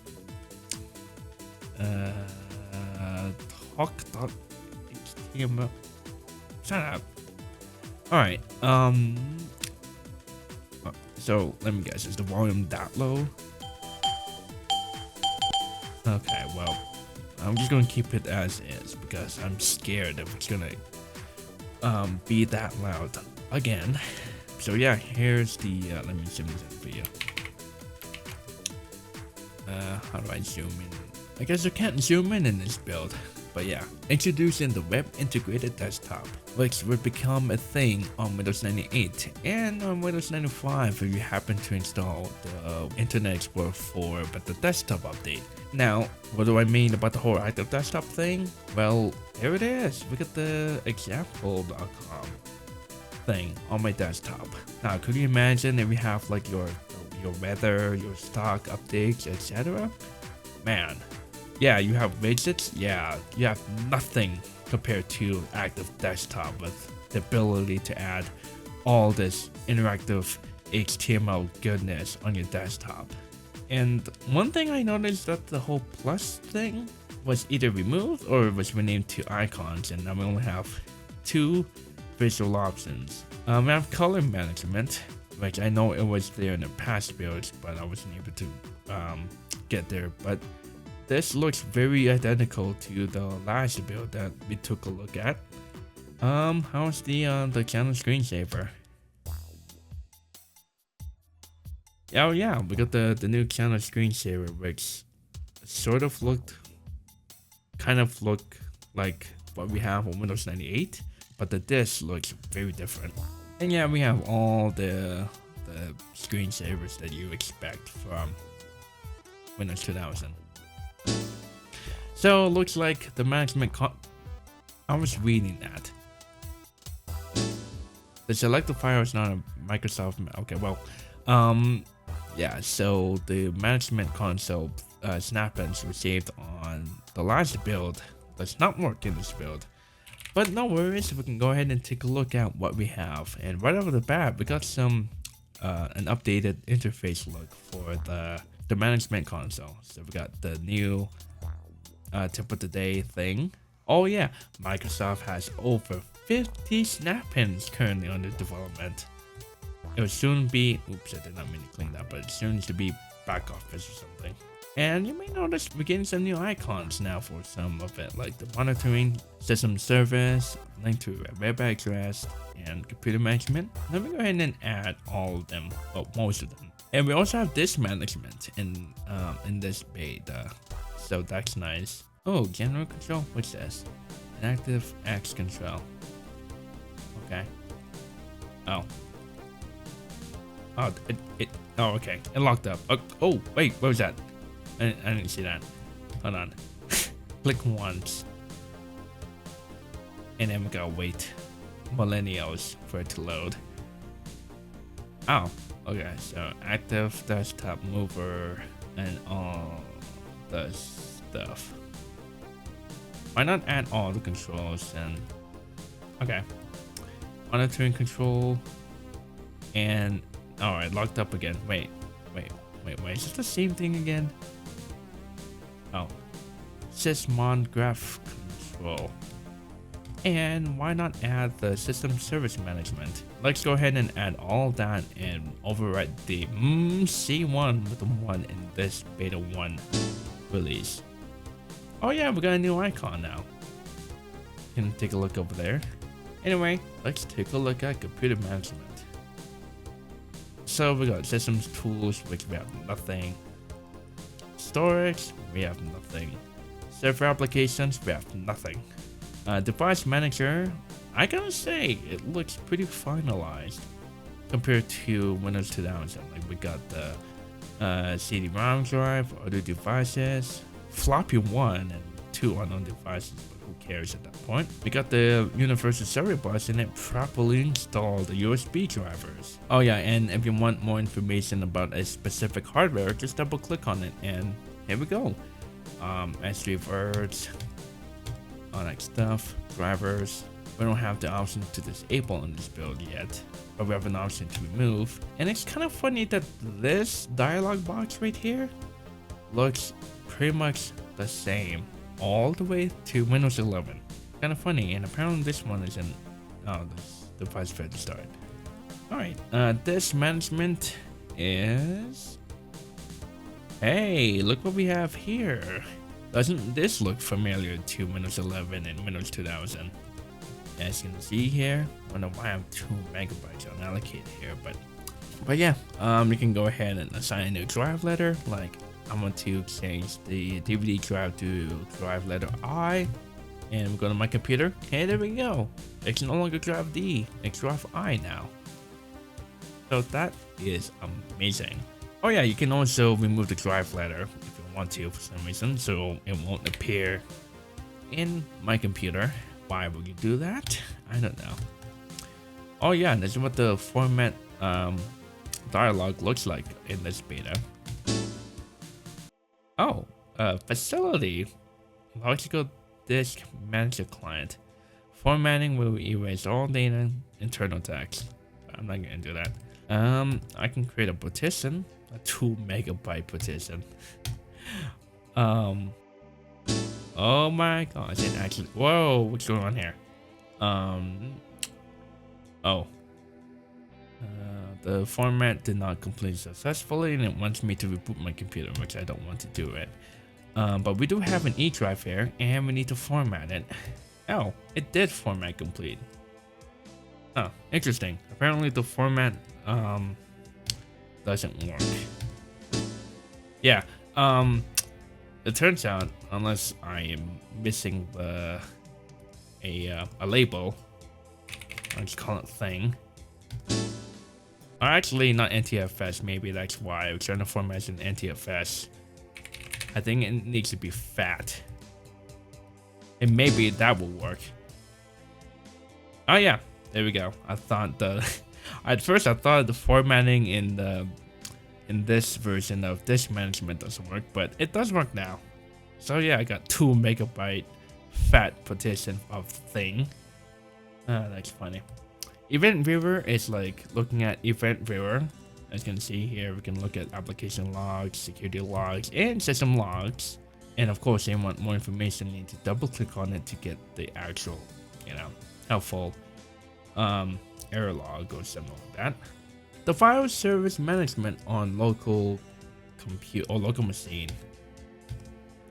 Talk.html. Shut up. Alright, so let me guess, is the volume that low? Okay, well, I'm just gonna keep it as is because I'm scared if it's gonna be that loud again. So yeah, here's the let me zoom this in for you. How do I zoom in? I guess I can't zoom in this build. But yeah, introducing the Web Integrated Desktop, which would become a thing on Windows 98 and on Windows 95 if you happen to install the Internet Explorer 4 but the desktop update. Now, what do I mean about the whole active desktop thing? Well, here it is. We got the example.com thing on my desktop. Now, could you imagine if you have like your weather, your stock updates, etc.? Man. Yeah, you have widgets. Yeah, you have nothing compared to active desktop with the ability to add all this interactive HTML goodness on your desktop. And one thing I noticed that the whole plus thing was either removed or it was renamed to icons, and now we only have 2 visual options. We have color management, which I know it was there in the past builds, but I wasn't able to get there. But this looks very identical to the last build that we took a look at. How's the channel screensaver? Oh yeah, we got the new channel screensaver, which kind of look like what we have on Windows 98, but the disc looks very different. And yeah, we have all the screensavers that you expect from Windows 2000. So looks like the management I was reading that. The selected file is not a Microsoft. Okay, well, yeah. So the management console snap-ins received on the last build does not work in this build. But no worries, we can go ahead and take a look at what we have. And right off the bat, we got some an updated interface look for the management console. So we got the new tip of the day thing. Oh yeah, Microsoft has over 50 snap-ins currently under development. it will soon be, oops, I did not mean to clean that, but it soon to be back office or something. And you may notice we're getting some new icons now for some of it, like the monitoring, system service, link to a web address, and computer management. Let me go ahead and add all of them, well, most of them. And we also have disk management in this beta, so that's nice. Oh, general control, what's this? An active X control. Okay. Oh. Oh, oh, okay. It locked up. Oh, wait, what was that? I didn't see that. Hold on. Click once. And then we gotta wait millennials for it to load. Oh, okay. So active desktop mover and all the stuff. Why not add all the controls and okay. Monitoring control and alright, locked up again. Wait, is it the same thing again? Oh, Sysmon graph control. And why not add the system service management? Let's go ahead and add all that and overwrite the C1 with the 1 in this beta 1 release. Oh yeah, we got a new icon now. You can take a look over there. Anyway, let's take a look at computer management. So we got systems tools, which we have nothing. Storage, we have nothing. Server applications, we have nothing. Device manager, I gotta say, it looks pretty finalized compared to Windows 2000. Like we got the CD-ROM drive, other devices, floppy 1 and 2 unknown devices, but who cares at that point. We got the universal serial bus and it properly installed the USB drivers. Oh yeah, and if you want more information about a specific hardware, just double click on it and here we go. S3 verts, all that stuff, drivers. We don't have the option to disable in this build yet, but we have an option to remove. And it's kind of funny that this dialog box right here looks pretty much the same all the way to Windows 11. Kind of funny, and apparently this one is in this device failed to start. Alright, this management is, hey, look what we have here. Doesn't this look familiar to Windows 11 and Windows 2000? As you can see here, I don't know why I have 2 megabytes unallocated here, but yeah, you can go ahead and assign a new drive letter. Like I want to change the DVD drive to drive letter I, and go to my computer, and there we go. It's no longer drive D, it's drive I now. So that is amazing. Oh yeah, you can also remove the drive letter if you want to for some reason, so it won't appear in my computer. Why would you do that? I don't know. Oh yeah, this is what the format dialog looks like in this beta. Oh, facility, logical disk manager client. Formatting will erase all data, internal text. I'm not gonna do that. I can create a partition, a 2 megabyte partition. Oh my gosh, it actually, whoa, what's going on here? The format did not complete successfully and it wants me to reboot my computer, which I don't want to do it. But we do have an E drive here and we need to format it. Oh, it did format complete. Oh, interesting. Apparently the format doesn't work. Yeah, it turns out, unless I am missing a label, I'll just call it thing. Or actually, not NTFS, maybe that's why I was trying to format as an NTFS. I think it needs to be fat. And maybe that will work. Oh yeah, there we go. I thought at first I thought the formatting in this version of disk management doesn't work, but it does work now. So yeah, I got 2 megabyte fat partition of thing. That's funny. Event viewer is like looking at event viewer. As you can see here, we can look at application logs, security logs, and system logs. And of course, if you want more information, you need to double click on it to get the actual, helpful error log or something like that. the file service management on local compute or local machine.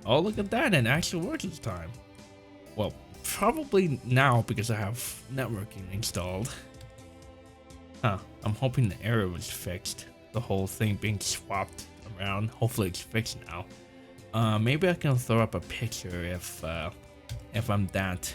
Oh, look at that, it actually works this time. Well, probably now because I have networking installed. Huh, I'm hoping the error was fixed. The whole thing being swapped around. Hopefully it's fixed now. Maybe I can throw up a picture if I'm that,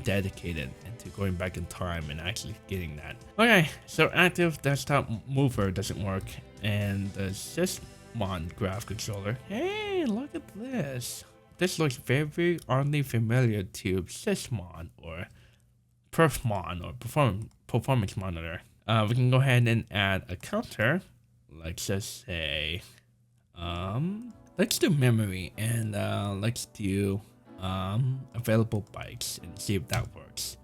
dedicated into going back in time and actually getting that. Okay, so active desktop mover doesn't work, and the Sysmon graph controller. Hey, look at this. This looks very oddly familiar to Sysmon or Perfmon or performance monitor. We can go ahead and add a counter. Let's just say, let's do memory and let's do available bytes and see if that works.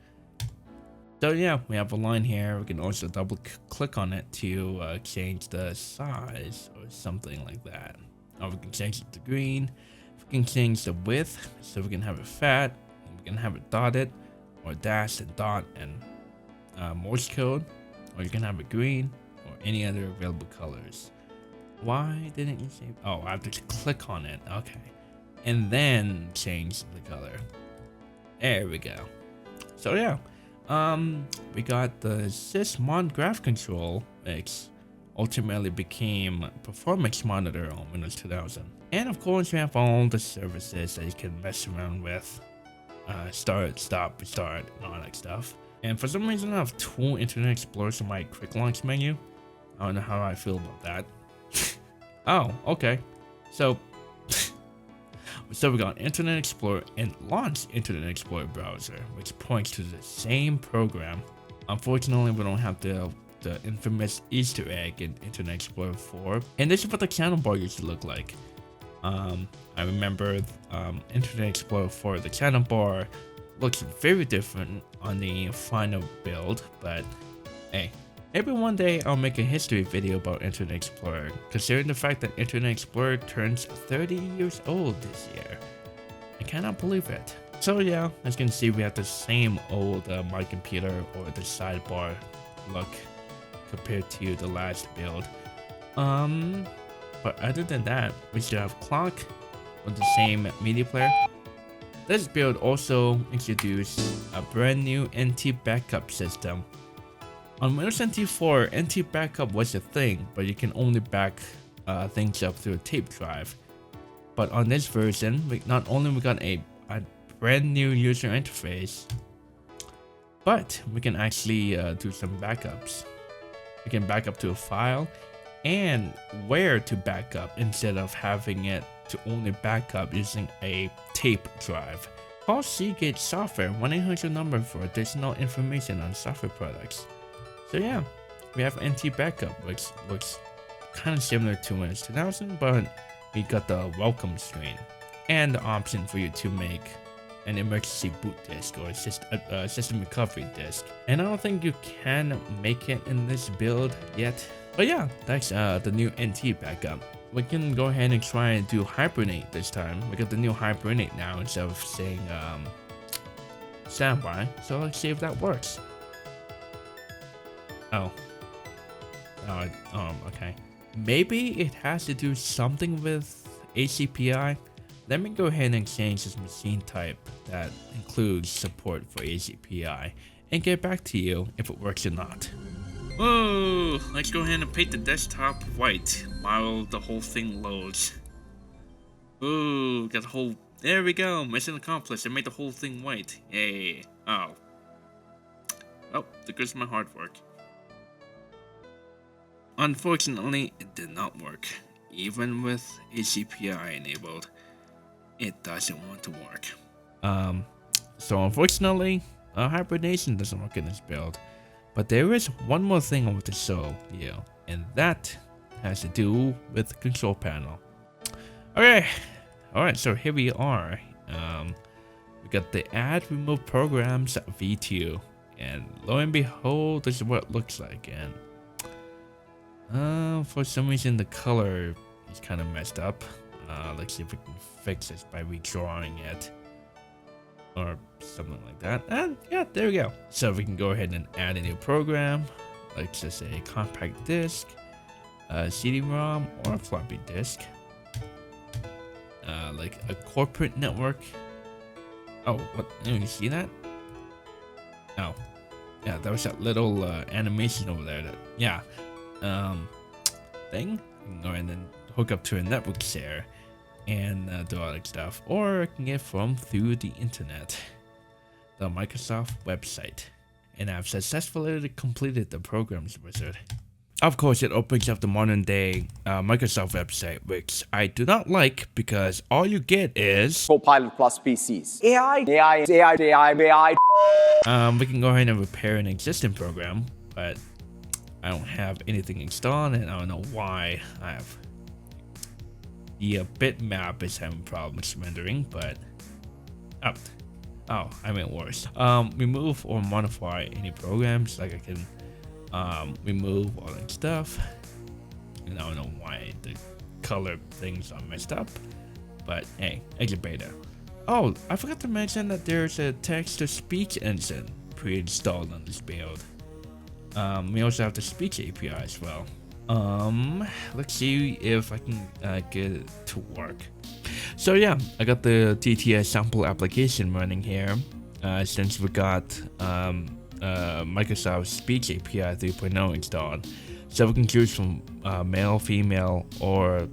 So yeah, we have a line here. We can also double click on it to change the size or something like that. Or we can change it to green. We can change the width, so we can have it fat, we can have it dotted, or dash and dot and Morse code, or you can have it green or any other available colors. Why didn't you say? Oh, I have to click on it. Okay, and then change the color. There we go. So yeah, we got the Sysmon graph control, which ultimately became performance monitor on Windows 2000. And of course, we have all the services that you can mess around with. Start, stop, restart, and all that stuff. And for some reason, I have Tool Internet Explorer on my quick launch menu. I don't know how I feel about that. Oh, okay. So we got Internet Explorer and Launch Internet Explorer browser, which points to the same program. Unfortunately, we don't have the infamous Easter egg in Internet Explorer 4. And this is what the channel bar used to look like. I remember Internet Explorer 4, the channel bar looks very different on the final build, but hey, maybe one day I'll make a history video about Internet Explorer, considering the fact that Internet Explorer turns 30 years old this year. I cannot believe it. So yeah, as you can see, we have the same old My Computer or the sidebar look compared to the last build. But other than that, we still have clock with the same media player. This build also introduced a brand new NT backup system. On Windows NT 4, NT backup was a thing, but you can only back things up through a tape drive. But on this version, we got a brand new user interface, but we can actually do some backups. We can back up to a file and where to back up instead of having it to only back up using a tape drive. Call Seagate Software 1-800 number for additional information on software products. So yeah, we have NT backup, which looks kind of similar to Windows 2000, but we got the welcome screen and the option for you to make an emergency boot disk or system recovery disk. And I don't think you can make it in this build yet. But yeah, that's the new NT backup. We can go ahead and try and do Hibernate this time. We got the new Hibernate now instead of saying standby. So let's see if that works. Okay. Maybe it has to do something with ACPI. Let me go ahead and change this machine type that includes support for ACPI and get back to you if it works or not. Whoa, let's go ahead and paint the desktop white while the whole thing loads. Ooh, got the whole, there we go, mission accomplished. I made the whole thing white. Yay. Oh. Well, there goes my hard work. Unfortunately, it did not work. Even with ACPI enabled, it doesn't want to work. So unfortunately, hibernation doesn't work in this build. But there is one more thing I want to show you, and that has to do with the control panel. Okay, alright, so here we are. We got the Add Remove Programs V2, and lo and behold, this is what it looks like. And for some reason, the color is kind of messed up. Let's see if we can fix this by redrawing it or something like that. And yeah, there we go. So we can go ahead and add a new program. like just a compact disc, a CD-ROM, or a floppy disk. Like a corporate network. Oh, what? You see that? Oh, yeah, that was that little animation over there. Thing. You can go in and hook up to a network share and do all that stuff, or I can get through the internet, the Microsoft website, and I've successfully completed the programs wizard. Of course, it opens up the modern day Microsoft website, which I do not like because all you get is Copilot plus PCs. AI. we can go ahead and repair an existing program, but I don't have anything installed, and I don't know why. I have the bitmap is having problems rendering, but I mean worse. Remove or modify any programs. Like I can remove all that stuff, and I don't know why the color things are messed up, but hey, exit beta. Oh, I forgot to mention that there's a text-to-speech engine pre-installed on this build. We also have the speech API as well. Let's see if I can get it to work. So yeah, I got the TTS sample application running here. Since we got Microsoft Speech API 3.0 installed, so we can choose from male, female, or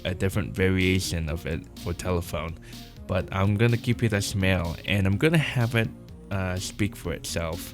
a different variation of it for telephone. But I'm gonna keep it as male, and I'm gonna have it speak for itself.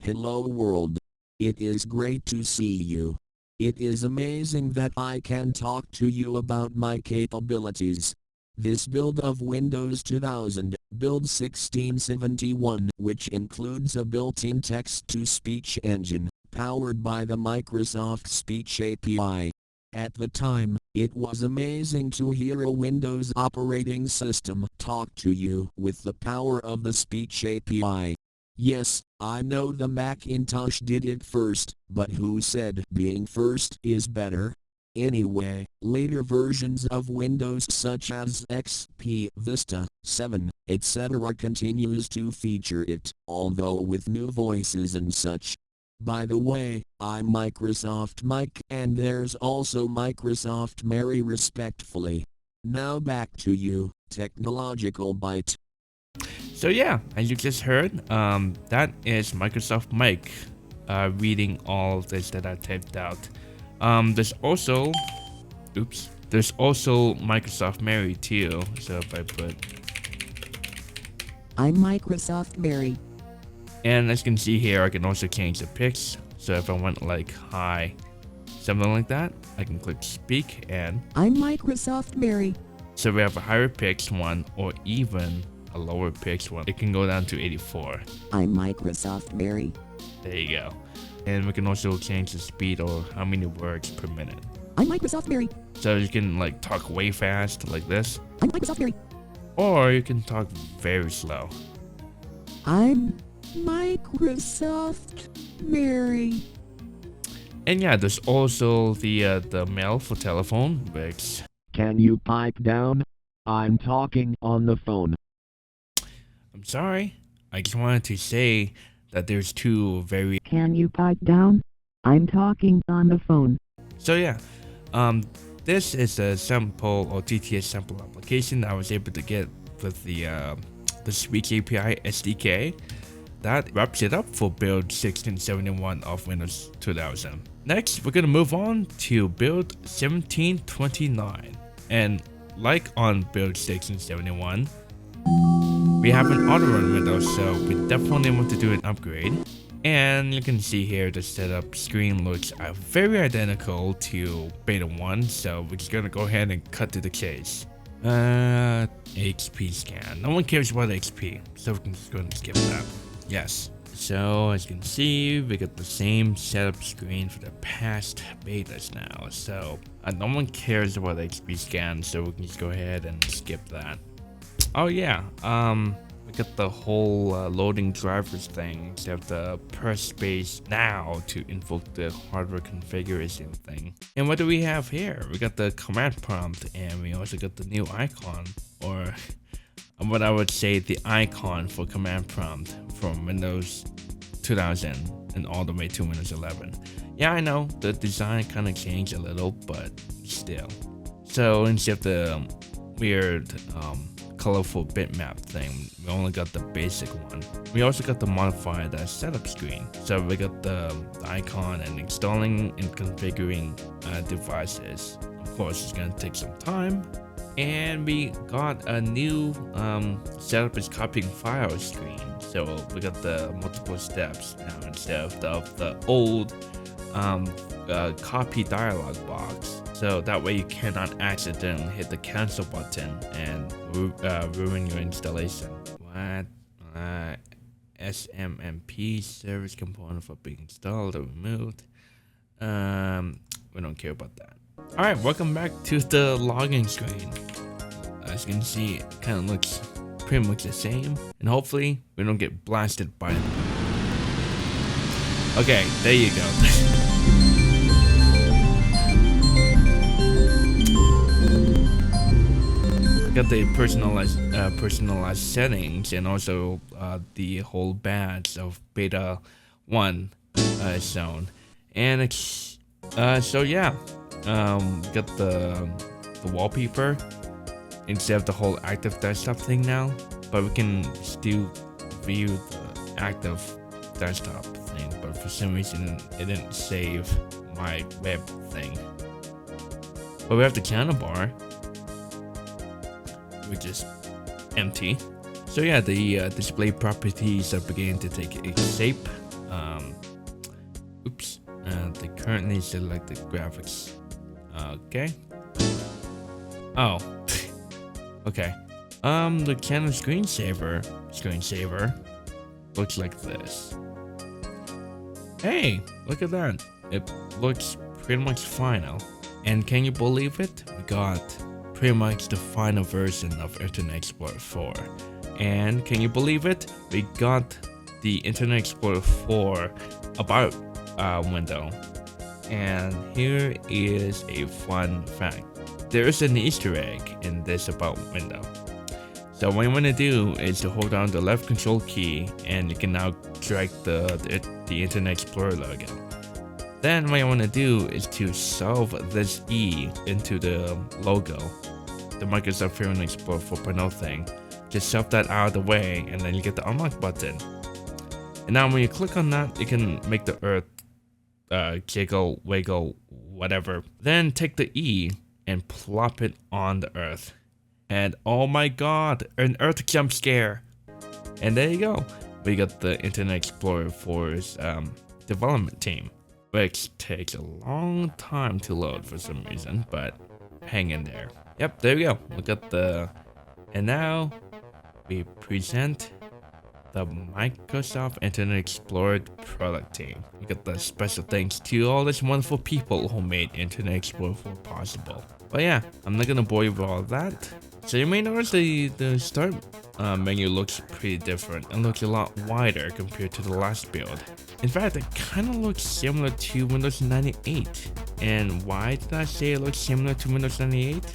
Hello world. It is great to see you. It is amazing that I can talk to you about my capabilities. This build of Windows 2000, build 1671, which includes a built-in text-to-speech engine, powered by the Microsoft Speech API. At the time, it was amazing to hear a Windows operating system talk to you with the power of the Speech API. Yes, I know the Macintosh did it first, but who said being first is better? Anyway, later versions of Windows such as XP, Vista, 7, etc. continues to feature it, although with new voices and such. By the way, I'm Microsoft Mike, and there's also Microsoft Mary respectfully. Now back to you, Technological Byte. So yeah, as you just heard, that is Microsoft Mike reading all this that I typed out. There's also Microsoft Mary too. So if I put, I'm Microsoft Mary. and as you can see here, I can also change the pics. So if I want like hi, something like that, I can click speak, and I'm Microsoft Mary. so we have a higher pitched one or even a lower pitched one. It can go down to 84. I'm Microsoft Mary. There you go. And we can also change the speed or how many words per minute. I'm Microsoft Mary. So you can like talk way fast like this, I'm Microsoft Mary. or you can talk very slow. I'm Microsoft Mary. And yeah, there's also the mail for telephone, which Can you pipe down? I'm talking on the phone. I'm sorry, I just wanted to say that there's two very. Can you pipe down? I'm talking on the phone. So yeah, this is a sample or TTS sample application that I was able to get with the Speech API SDK that wraps it up for build 1671 of Windows 2000. Next, we're gonna move on to build 1729, and like on build 1671, we have an auto run window, so we definitely want to do an upgrade. And you can see here the setup screen looks very identical to beta 1, so we're just gonna go ahead and cut to the chase. XP scan. No one cares about XP, so we can just go and skip that. Yes. So as you can see, we got the same setup screen for the past betas now. So no one cares about XP scan, so we can just go ahead and skip that. Oh yeah, we got the whole loading drivers thing. You have to press space now to invoke the hardware configuration thing. And what do we have here? We got the command prompt, and we also got the new icon, or what I would say the icon for command prompt from Windows 2000. and all the way to Windows 11. Yeah, I know the design kind of changed a little, but still. So instead of the weird colorful bitmap thing, we only got the basic one. We also got the modified setup screen. So we got the icon and installing and configuring devices. Of course, it's gonna take some time. And we got a new setup is copying files screen. So we got the multiple steps now instead of the old copy dialog box. So that way you cannot accidentally hit the cancel button and ruin your installation. What? SMMP service component for being installed or removed. We don't care about that. Alright, welcome back to the login screen. As you can see, it kind of looks pretty much the same. And hopefully, we don't get blasted by it. Okay, there you go. Got the personalized settings and also the whole badge of beta 1 shown. And it's so yeah. Got the wallpaper instead of the whole active desktop thing now, but we can still view the active desktop thing, but for some reason it didn't save my web thing. But we have the channel bar, which is empty. So yeah, the display properties are beginning to take a shape. Oops, the currently selected graphics. Okay. Oh. Okay. The Canon screensaver looks like this. Hey, look at that. It looks pretty much final. And can you believe it? We got pretty much the final version of Internet Explorer 4. And can you believe it? We got the Internet Explorer 4 About window. And here is a fun fact. There is an Easter egg in this About window. So what you want to do is to hold down the left control key and you can now drag the Internet Explorer logo. Then what you want to do is to shove this E into the logo, the Microsoft Internet Explorer 4.0 thing. Just shove that out of the way and then you get the unlock button. And now when you click on that, you can make the Earth jiggle, wiggle, whatever. Then take the E and plop it on the Earth. And oh my god, an Earth jump scare. And there you go. We got the Internet Explorer 4's development team, which takes a long time to load for some reason, but hang in there. Yep, there we go. Look at the... And now we present the Microsoft Internet Explorer product team. We got the special thanks to all these wonderful people who made Internet Explorer 4 possible. But yeah, I'm not gonna bore you with all that. So you may notice the start menu looks pretty different and looks a lot wider compared to the last build. In fact, it kind of looks similar to Windows 98. And why did I say it looks similar to Windows 98?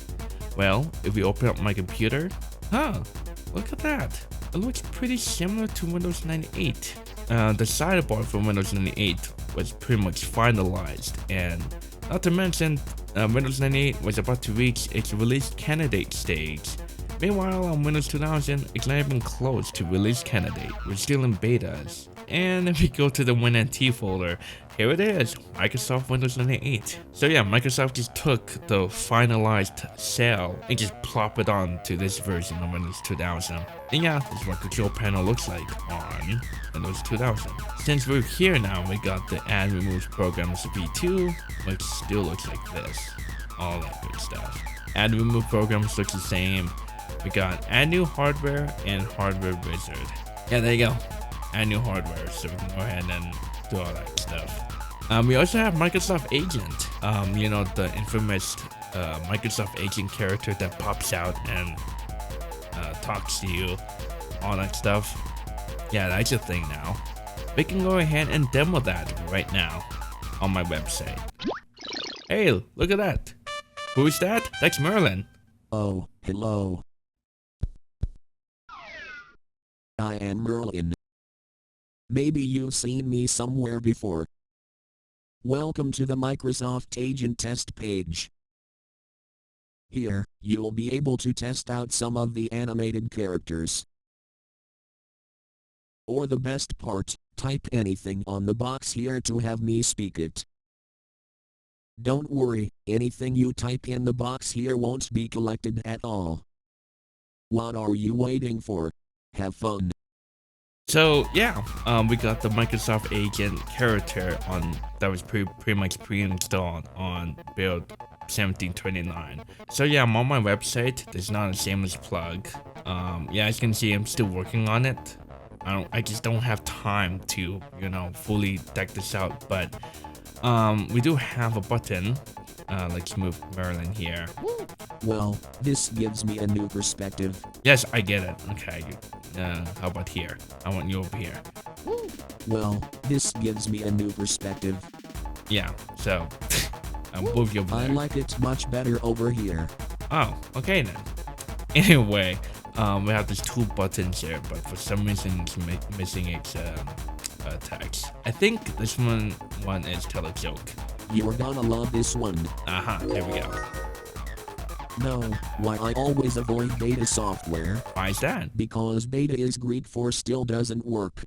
Well, if we open up my computer, look at that. It looks pretty similar to Windows 98. The sidebar for Windows 98 was pretty much finalized, and not to mention, Windows 98 was about to reach its release candidate stage. Meanwhile, on Windows 2000, it's not even close to release candidate. We're still in betas. And if we go to the WinNT folder, here it is, Microsoft Windows 98. So yeah, Microsoft just took the finalized shell and just plop it onto this version of Windows 2000. And yeah, this is what the control panel looks like on Windows 2000. Since we're here now, we got the Add Remove Programs V2, which still looks like this. All that good stuff. Add Remove Programs looks the same. We got Add New Hardware and Hardware Wizard. Yeah, there you go. Add new hardware, so we can go ahead and do all that stuff. We also have Microsoft Agent. You know, the infamous Microsoft Agent character that pops out and talks to you, all that stuff. Yeah, that's a thing now. We can go ahead and demo that right now on my website. Hey, look at that. Who's that? That's Merlin. Oh, hello. I am Merlin. Maybe you've seen me somewhere before. Welcome to the Microsoft Agent test page. Here, you'll be able to test out some of the animated characters. Or the best part, type anything on the box here to have me speak it. Don't worry, anything you type in the box here won't be collected at all. What are you waiting for? Have fun. So yeah, we got the Microsoft Agent character on that was pretty much pre-installed on build 1729. So yeah, I'm on my website. There's not a shameless plug. Yeah, as you can see, I'm still working on it. I just don't have time to, fully deck this out. But we do have a button. Let's move Merlin here. Well, this gives me a new perspective. Yes, I get it. Okay. How about here? I want you over here. Well, this gives me a new perspective. Yeah. So I'll move you over I there. like it much better over here. Oh, okay then. Anyway, we have these two buttons here, but for some reason it's missing its text. I think this one is tell a joke. You're gonna love this one. There we go. No, why I always avoid beta software? Why is that? Because beta is Greek for still doesn't work.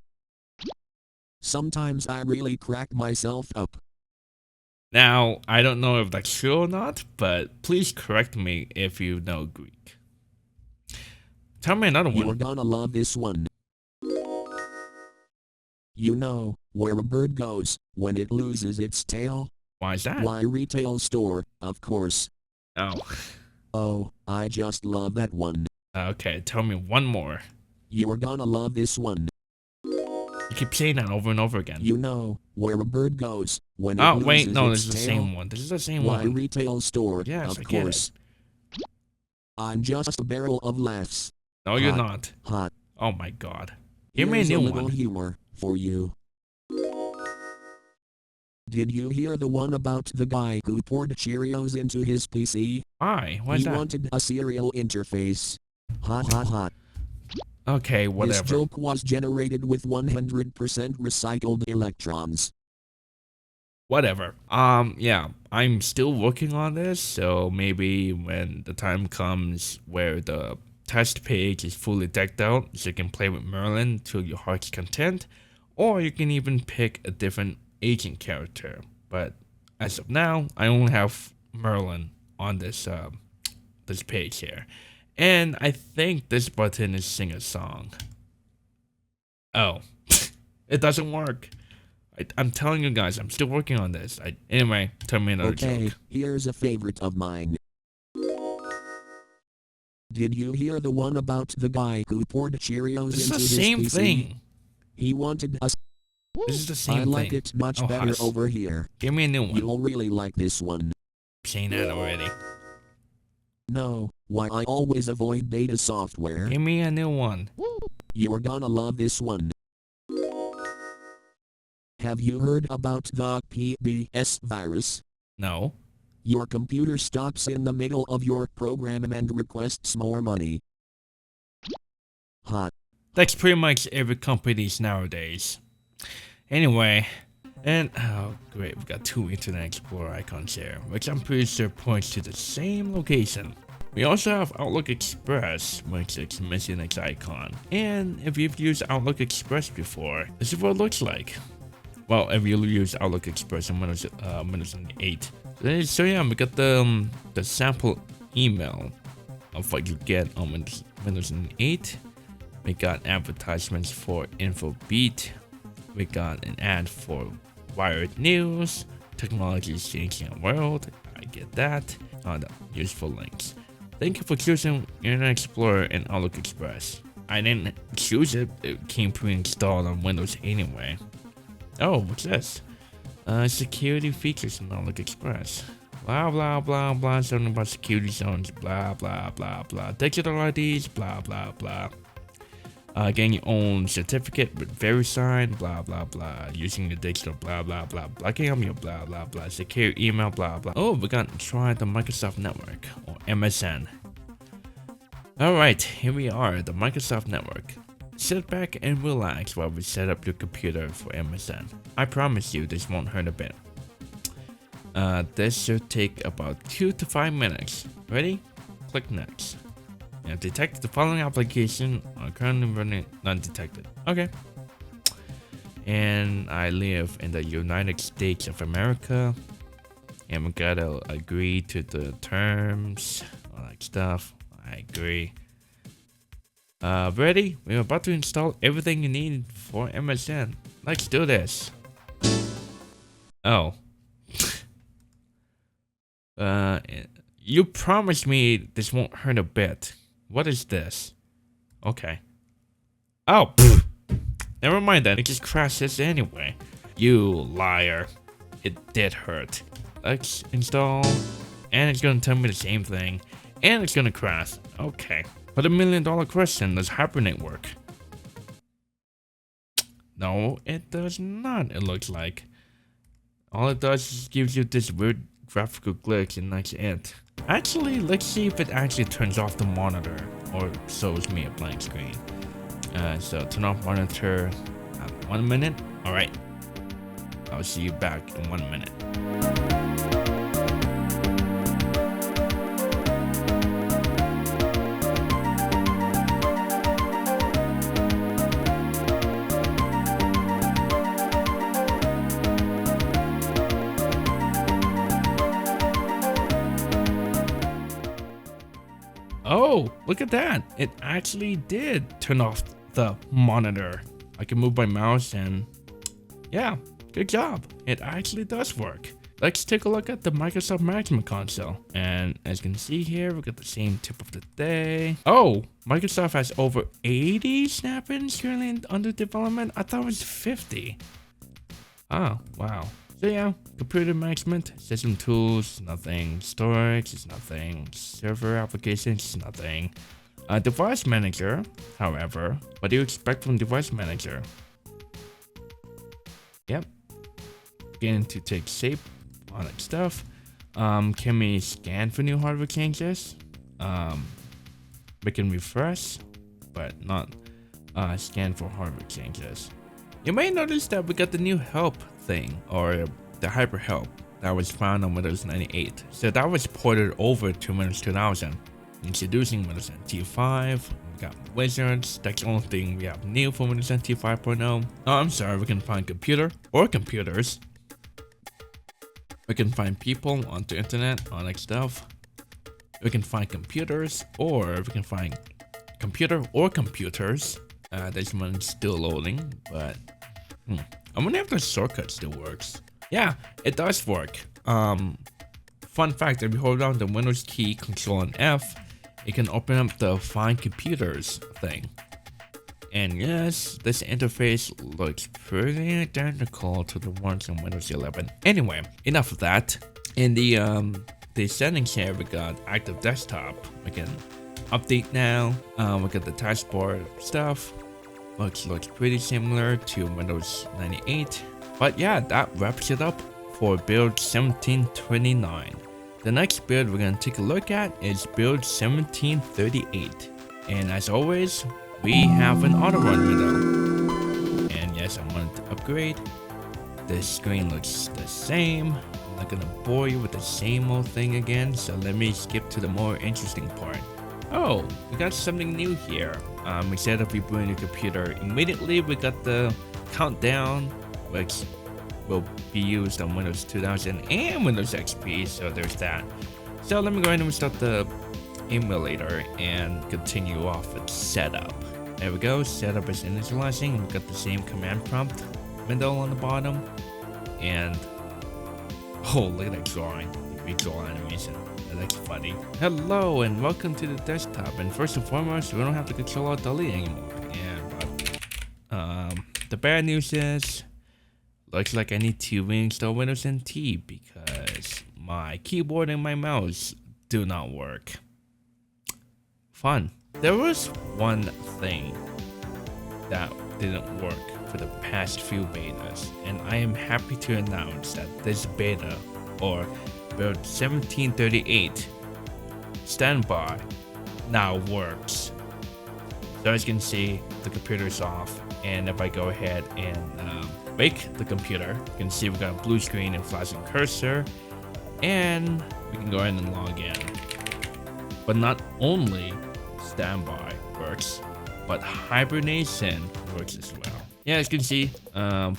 Sometimes I really crack myself up. Now, I don't know if that's true or not, but please correct me if you know Greek. Tell me another You're one. gonna love this one. You know, where a bird goes when it loses its tail? Why is that? Why, retail store, of course. Oh, Oh, I just love that one. okay. Tell me one more. You're gonna love this one. You keep saying that over and over again. You know, where a bird goes when it Oh, loses wait, no, its this is the tail? same one. This is the same Why, one. retail store, Yes, of I get course. I'm just a barrel of laughs. No, you're Hot. not. Hot. Oh my god. Give me a Here's new little one. humor for you. Did you hear the one about the guy who poured Cheerios into his PC? Why? Why is He that? wanted a serial interface. Hot, hot, hot. Okay, This whatever. joke was generated with 100% recycled electrons. Whatever. Yeah, I'm still working on this, so maybe when the time comes where the test page is fully decked out, so you can play with Merlin to your heart's content, or you can even pick a different agent character. But as of now, I only have Merlin on this this page here, and I think this button is sing a song. Oh, it doesn't work. I'm telling you guys, I'm still working on this. Anyway, tell me another Okay, joke. here's a favorite of mine. Did you hear the one about the guy who poured Cheerios This is into the his same PC? thing. He wanted a. This is the same I like thing. it much Oh, better hush. over here. Give me a new one. You'll really like this one. I'm saying that already. No, why I always avoid beta software? Give me a new one. You're gonna love this one. Have you heard about the PBS virus? No. Your computer stops in the middle of your program and requests more money. Hot. That's pretty much every company's nowadays. Anyway, and oh great, we got two Internet Explorer icons here, which I'm pretty sure points to the same location. We also have Outlook Express, which is missing its icon. And if you've used Outlook Express before, this is what it looks like. Well, if you use Outlook Express on Windows 8. So yeah, we got the sample email of what you get on Windows 8. We got advertisements for InfoBeat. We got an ad for Wired News. Technology is changing our world. I get that. The useful links. Thank you for choosing Internet Explorer and Outlook Express. I didn't choose it. It came pre-installed on Windows anyway. Oh, what's this? Security features in Outlook Express. Blah blah blah blah. Something about security zones. Blah blah blah blah. Digital IDs. Blah blah blah. Getting your own certificate with VeriSign. Blah blah blah. Using the digital. Blah blah blah. Blocking up your blah blah blah. Secure email. Blah blah. Oh, we got to try the Microsoft Network or MSN. All right, here we are, the Microsoft Network. sit back and relax while we set up your computer for MSN. I promise you this won't hurt a bit. This should take about 2 to 5 minutes. Ready? Click next. And detect the following application are currently running undetected. Okay. And I live in the United States of America. And we gotta agree to the terms, all that stuff. I agree. Ready? We're about to install everything you need for MSN. Let's do this. Oh. You promised me this won't hurt a bit. What is this? Okay. Oh, pfft. Never mind that. It just crashes anyway. You liar. It did hurt. Let's install. And it's gonna tell me the same thing. And it's gonna crash. Okay. But $1 million question, does Hibernate work? No, it does not, it looks like. All it does is gives you this weird graphical glitch and that's it. Actually, let's see if it actually turns off the monitor or shows me a blank screen. So turn off monitor at 1 minute. Alright. I'll see you back in 1 minute. Oh, look at that. It actually did turn off the monitor. I can move my mouse and yeah, good job. It actually does work. Let's take a look at the Microsoft Management Console. And as you can see here, we got the same tip of the day. Oh, Microsoft has over 80 snap-ins currently under development. I thought it was 50. Oh, wow. So yeah, computer management, system tools, nothing. Storage is nothing. Server applications, nothing. Device manager, however, what do you expect from device manager? Yep. Beginning to take shape, all that stuff. Can we scan for new hardware changes? We can refresh, but not scan for hardware changes. You may notice that we got the new help thing, or the hyper help that was found on Windows 98. So that was ported over to Windows 2000. Introducing Windows NT 5, we got wizards. That's the only thing we have new for Windows NT 5.0. Oh, I'm sorry, we can find computer or computers. We can find people on the internet, all that stuff. We can find computers, or we can find computer or computers. This one's still loading, but I wonder if the shortcut still works. Yeah, it does work. Fun fact, if you hold down the Windows key, Control and F, it can open up the Find Computers thing. And yes, this interface looks pretty identical to the ones on Windows 11. Anyway, enough of that. In the settings here, we got Active Desktop. We can update now. We got the taskbar stuff. Looks pretty similar to Windows 98. But yeah, that wraps it up for build 1729. The next build we're gonna take a look at is build 1738. And as always, we have an auto run window. And yes, I wanted to upgrade. This screen looks the same. I'm not gonna bore you with the same old thing again, so let me skip to the more interesting part. Oh, we got something new here. Instead of rebooting the computer immediately, we got the countdown, which will be used on Windows 2000 and Windows XP, so there's that. So let me go ahead and start the emulator and continue off with setup. There we go, setup is initializing. We've got the same command prompt window on the bottom. And oh, look at that drawing, the visual animation. That's funny. Hello and welcome to the desktop. And first and foremost, we don't have to control alt delete anymore. And the bad news is, looks like I need to reinstall Windows NT because my keyboard and my mouse do not work. Fun. There was one thing that didn't work for the past few betas, and I am happy to announce that this beta, or build 1738 standby, now works. So as you can see, the computer is off, and if I go ahead and wake the computer, you can see we got a blue screen and flashing cursor, and we can go ahead and log in. But not only standby works, but hibernation works as well. Yeah, as you can see,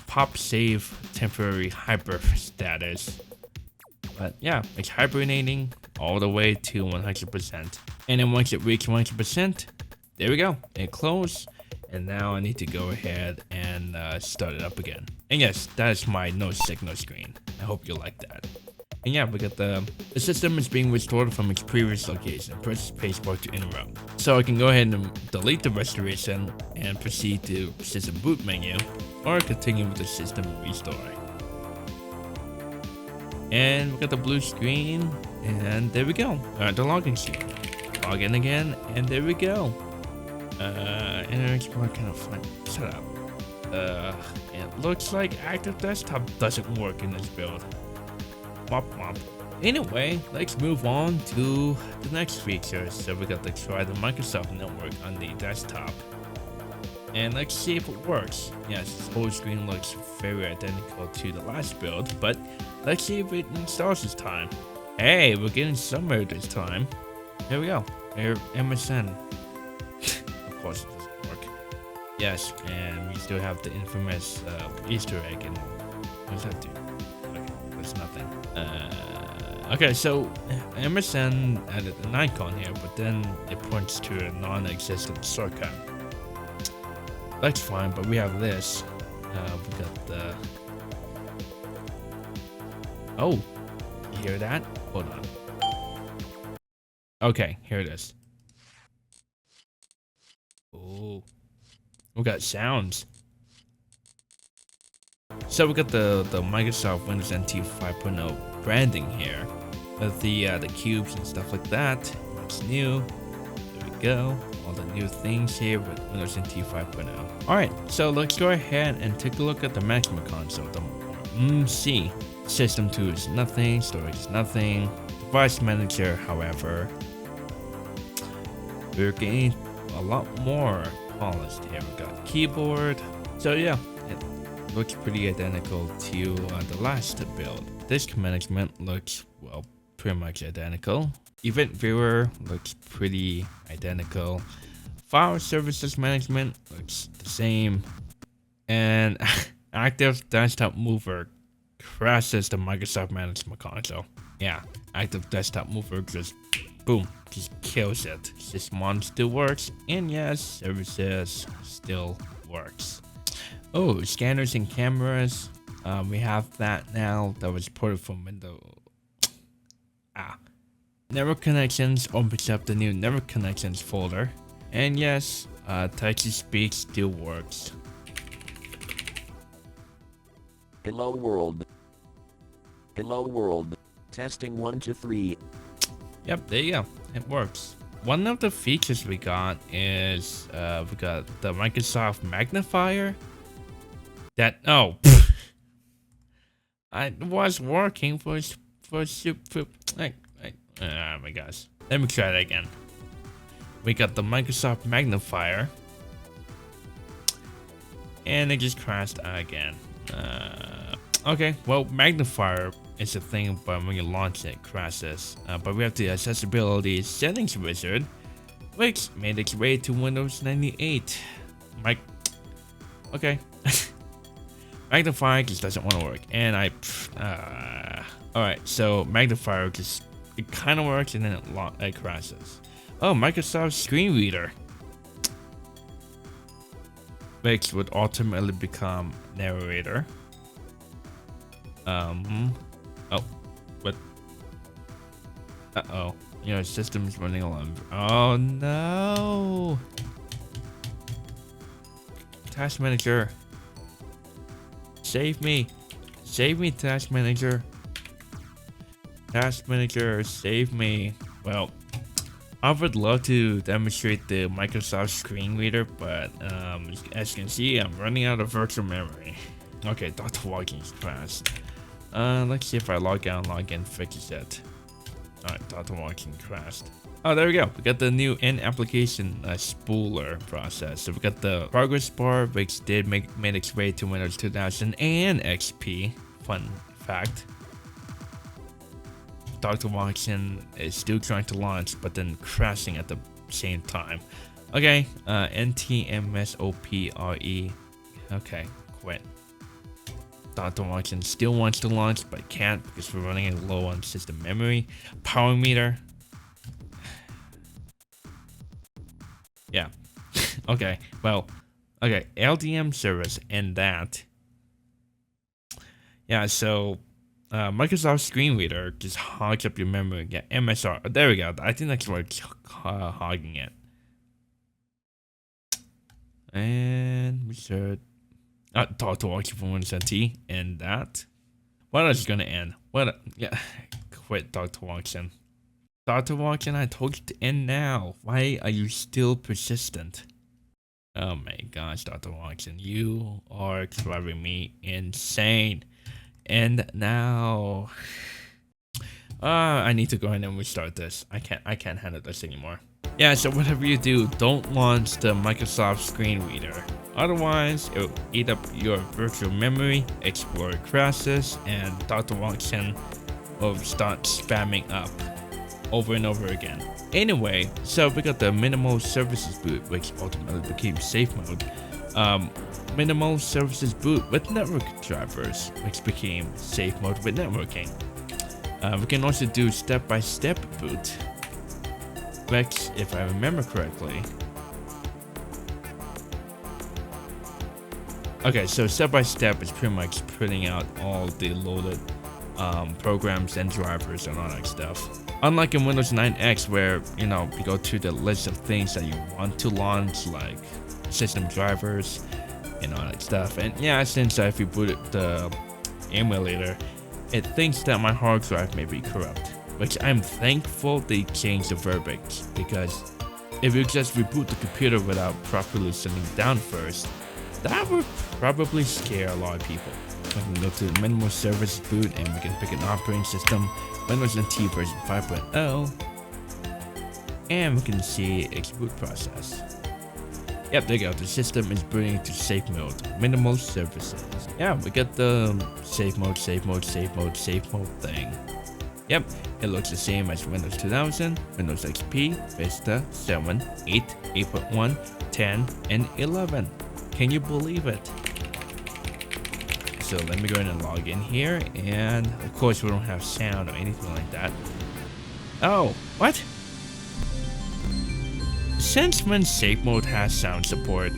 pop save temporary hyper status. But yeah, it's hibernating all the way to 100%. And then once it reaches 100%, there we go, it closed. And now I need to go ahead and start it up again. And yes, that is my no signal screen. I hope you like that. And yeah, we got the system is being restored from its previous location. Press spacebar to interrupt. So I can go ahead and delete the restoration and proceed to system boot menu, or continue with the system restoring. And we got the blue screen, and there we go. The login screen. Log in again, and there we go. Internet Explorer kind of fun. Shut up. It looks like Active Desktop doesn't work in this build. Womp womp. Anyway, let's move on to the next feature. So we got to try the Microsoft Network on the desktop. And let's see if it works. Yes, this whole screen looks very identical to the last build, but let's see if it installs this time. Hey, we're getting somewhere this time. Here we go. Here, MSN. Of course it doesn't work. Yes, and we still have the infamous Easter egg. And what does that do? Okay, that's nothing. Okay, so MSN added an icon here, but then it points to a non-existent shortcut. That's fine, but we have this. We got the... Oh, you hear that? Hold on. Okay, here it is. Oh, we got sounds. So we got the Microsoft Windows NT 5.0 branding here, with the cubes and stuff like that. What's new? There we go. All the new things here with Windows NT 5.0. All right, so let's go ahead and take a look at the management console. The see, system 2 is nothing, storage is nothing. Device manager, however, we're getting a lot more polished here. We got keyboard. So yeah, it looks pretty identical to the last build. Disk management looks, well, pretty much identical. Event viewer looks pretty identical. File services management looks the same. And Active Desktop Mover crashes the Microsoft Management Console. Yeah, Active Desktop Mover just boom, just kills it. Sysmon still works, and yes, services still works. Oh, scanners and cameras. We have that now. That was ported from Windows. Network connections opens up the new network connections folder. And yes, text-to-speech still works. Hello world. Hello world. Testing 1 2 3. Yep, there you go. It works. One of the features we got is we got the Microsoft magnifier. That I was working for super. Oh my gosh. Let me try that again. We got the Microsoft magnifier, and it just crashed again. Okay, well, magnifier is a thing, but when you launch it, crashes. But we have the accessibility settings wizard, which made its way to Windows 98. Okay. Magnifier just doesn't want to work, and alright, so magnifier just, it kind of works, and then it crashes. Oh, Microsoft Screen Reader, which would ultimately become narrator. Oh, what? Uh-oh. Your system's running along. Oh no! Task Manager. Save me. Save me, Task Manager. Task Manager, save me. Well, I would love to demonstrate the Microsoft Screen Reader, but as you can see, I'm running out of virtual memory. Okay, Dr. Walking's crashed. Let's see if I log out and log in, fixes it. Alright, Dr. Walking crashed. Oh, there we go. We got the new in-application spooler process. So we got the progress bar, which did made its way to Windows 2000 and XP. Fun fact. Dr. Watson is still trying to launch, but then crashing at the same time. Okay, NTMSOPRE. Okay, quit. Dr. Watson still wants to launch, but can't because we're running low on system memory. Power meter. Yeah. Okay, well, okay, LDM service and that. Yeah, so Microsoft Screen Reader just hogs up your memory. Yeah, MSR. There we go. I think that's what's hogging it. And we should talk to Watson from Windows NT and that. What else is gonna end? What? Yeah, quit, Dr. Watson. Dr. Watson, I told you to end now. Why are you still persistent? Oh my gosh, Dr. Watson, you are driving me insane. And now, I need to go ahead and restart this. I can't handle this anymore. Yeah, so whatever you do, don't launch the Microsoft Screen Reader. Otherwise, it will eat up your virtual memory, Explorer crashes, and Dr. Watson will start spamming up over and over again. Anyway, so we got the minimal services boot, which ultimately became safe mode. Minimal services boot with network drivers, which became safe mode with networking. We can also do step-by-step boot, which, if I remember correctly. Okay, so step-by-step is pretty much putting out all the loaded programs and drivers and all that stuff. Unlike in Windows 9X, where you go to the list of things that you want to launch, like system drivers and all that stuff. And yeah, since if you boot the emulator, it thinks that my hard drive may be corrupt, which I'm thankful they changed the verbiage, because if you just reboot the computer without properly sitting down first, that would probably scare a lot of people. We can go to the minimal service boot and we can pick an operating system, Windows NT version 5.0, and we can see its boot process. Yep, there you go. The system is booting to safe mode. Minimal services. Yeah, we get the safe mode thing. Yep, it looks the same as Windows 2000, Windows XP, Vista, 7, 8, 8.1, 10, and 11. Can you believe it? So let me go ahead and log in here, and of course we don't have sound or anything like that. Oh, what? Since when safe mode has sound support?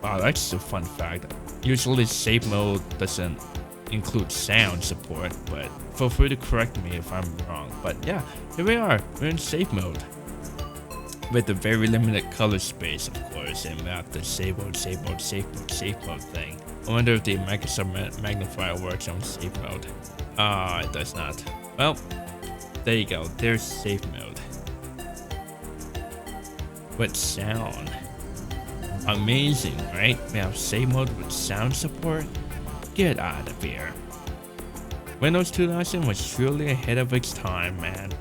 Wow, that's a fun fact. Usually safe mode doesn't include sound support, but feel free to correct me if I'm wrong. But yeah, here we are. We're in safe mode. With a very limited color space, of course, and we have the safe mode thing. I wonder if the Microsoft magnifier works on safe mode. It does not. Well, there you go. There's safe mode. With sound. Amazing, right? We have safe mode with sound support. Get out of here. Windows 2000 was truly ahead of its time, man.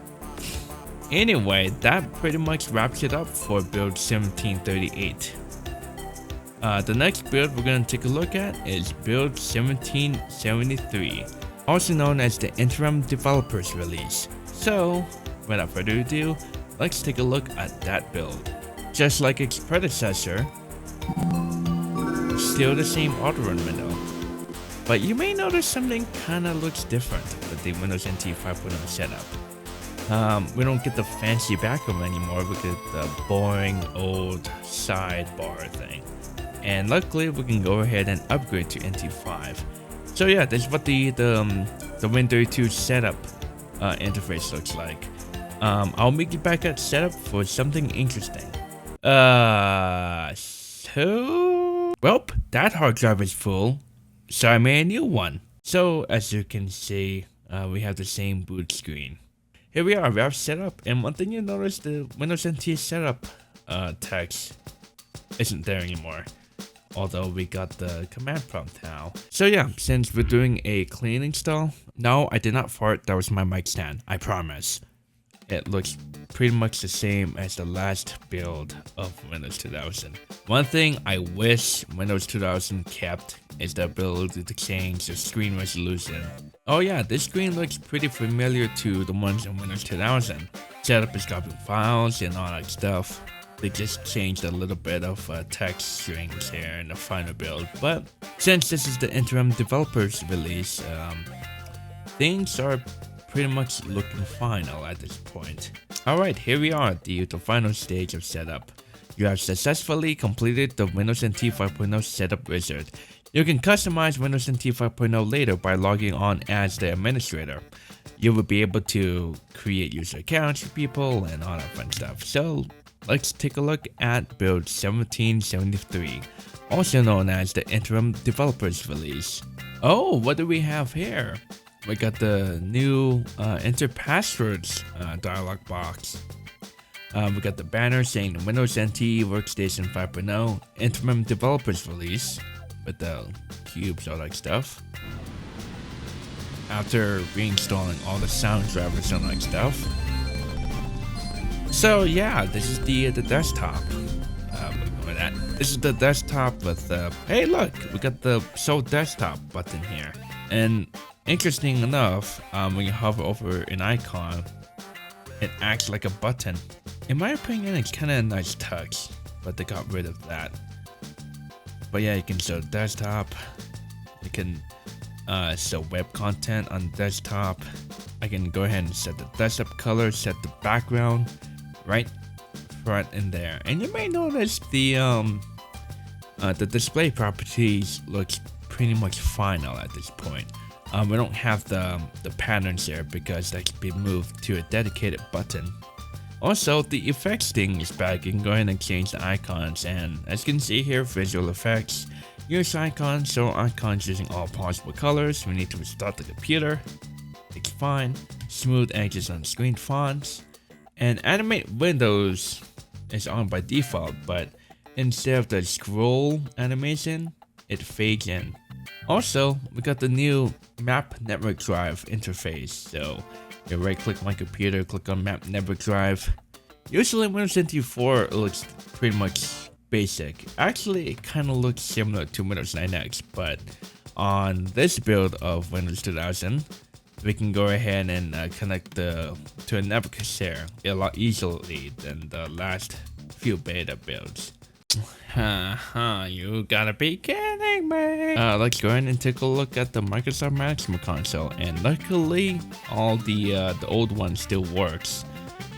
Anyway, that pretty much wraps it up for build 1738. The next build we're going to take a look at is build 1773, also known as the Interim Developers Release. So, without further ado, let's take a look at that build. Just like its predecessor, still the same auto run window. But you may notice something kinda looks different with the Windows NT 5.0 setup. We don't get the fancy background anymore. We get the boring old sidebar thing. And luckily, we can go ahead and upgrade to NT5. So yeah, this is what the Win32 setup interface looks like. I'll make it back at setup for something interesting. Well, that hard drive is full, so I made a new one. So as you can see, we have the same boot screen. Here we are, we have setup, and one thing you notice, the Windows NT setup text isn't there anymore. Although we got the command prompt now. So yeah, since we're doing a clean install, no, I did not fart, that was my mic stand, I promise. It looks pretty much the same as the last build of Windows 2000. One thing I wish Windows 2000 kept is the ability to change the screen resolution. Oh yeah, this screen looks pretty familiar to the ones in Windows 2000. Setup is copying files and all that stuff. They just changed a little bit of text strings here in the final build, but since this is the interim developers release, things are pretty much looking final at this point. Alright, here we are at the final stage of setup. You have successfully completed the Windows NT 5.0 setup wizard. You can customize Windows NT 5.0 later by logging on as the administrator. You will be able to create user accounts for people and all that fun stuff. So let's take a look at build 1773, also known as the interim developers release. Oh, what do we have here? We got the new enter passwords dialog box. We got the banner saying the Windows NT Workstation 5.0 interim developers release with the cubes, all that stuff. After reinstalling all the sound drivers and all that stuff. So yeah, this is the desktop. This is the desktop with hey look, we got the show desktop button here. And interesting enough, when you hover over an icon, it acts like a button. In my opinion, it's kind of a nice touch, but they got rid of that. But yeah, you can show desktop. You can show web content on desktop. I can go ahead and set the desktop color, set the background right front in there. And you may notice the display properties looks pretty much final at this point. We don't have the patterns there because that can be moved to a dedicated button. Also, the effects thing is back. You can go ahead and change the icons, and as you can see here, visual effects, use icons, show icons using all possible colors. We need to restart the computer. It's fine. Smooth edges on screen fonts, and animate windows is on by default, but instead of the scroll animation, it fades in. Also, we got the new Map Network Drive interface. So you right click my computer, click on Map Network Drive. Usually Windows NT 4 looks pretty much basic. Actually, it kind of looks similar to Windows 9X, but on this build of Windows 2000, we can go ahead and connect to a network share a lot easily than the last few beta builds. You gotta be kidding me. Let's go ahead and take a look at the Microsoft Management Console, and luckily all the old one still works.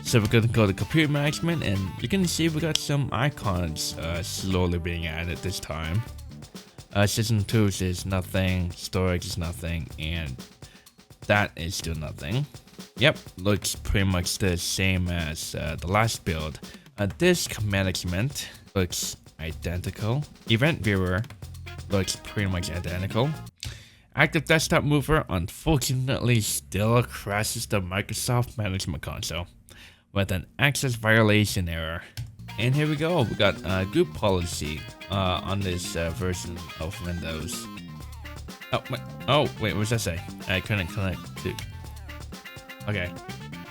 So we're gonna go to computer management, and you can see we got some icons slowly being added this time. System tools is nothing, storage is nothing, and that is still nothing. Yep, looks pretty much the same as the last build. Disk management looks identical. Event viewer looks pretty much identical. Active desktop mover unfortunately still crashes the Microsoft Management Console with an access violation error. And here we go, we got group policy on this version of Windows. Oh wait, what does that say? I couldn't connect to. Okay,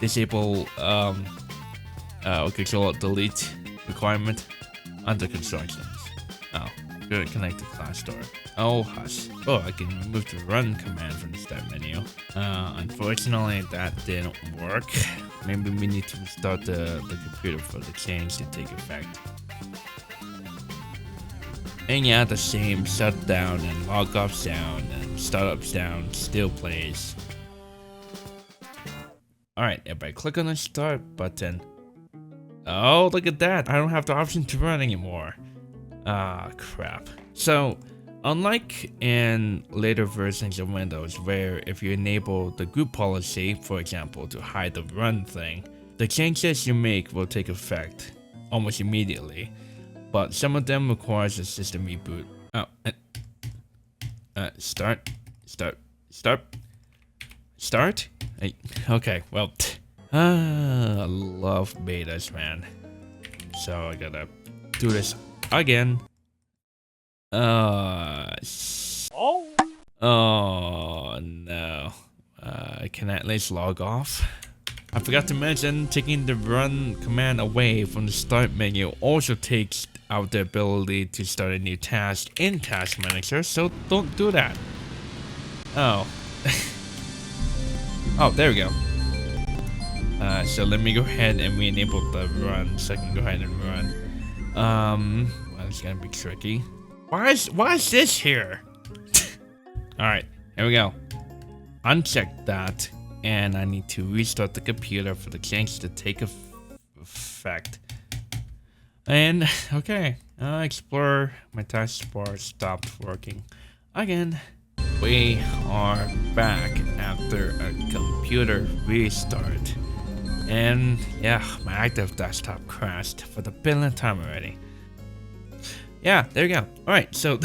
disable control delete requirement under constructions. Oh, couldn't connect to class store. Oh hush. Oh, I can remove the run command from the start menu. Unfortunately that didn't work. Maybe we need to restart the computer for the change to take effect. And yeah, the same shutdown and log off sound and startup sound still plays. Alright, everybody click on the start button. Oh, look at that. I don't have the option to run anymore. Ah, crap. So, unlike in later versions of Windows, where if you enable the group policy, for example, to hide the run thing, the changes you make will take effect almost immediately. But some of them requires a system reboot. Oh, start. Okay, well, I love betas, man. So I gotta do this again. Oh no. Can I at least log off? I forgot to mention, taking the run command away from the start menu also takes out the ability to start a new task in Task Manager, so don't do that. Oh. Oh, there we go. So let me go ahead and re-enable the run so I can go ahead and run. Well, it's gonna be tricky. Why is this here? Alright, here we go. Uncheck that, and I need to restart the computer for the change to take effect. And okay, Explorer, my taskbar stopped working again. We are back after a computer restart. And yeah, my active desktop crashed for the billionth time already. Yeah, there you go. Alright, so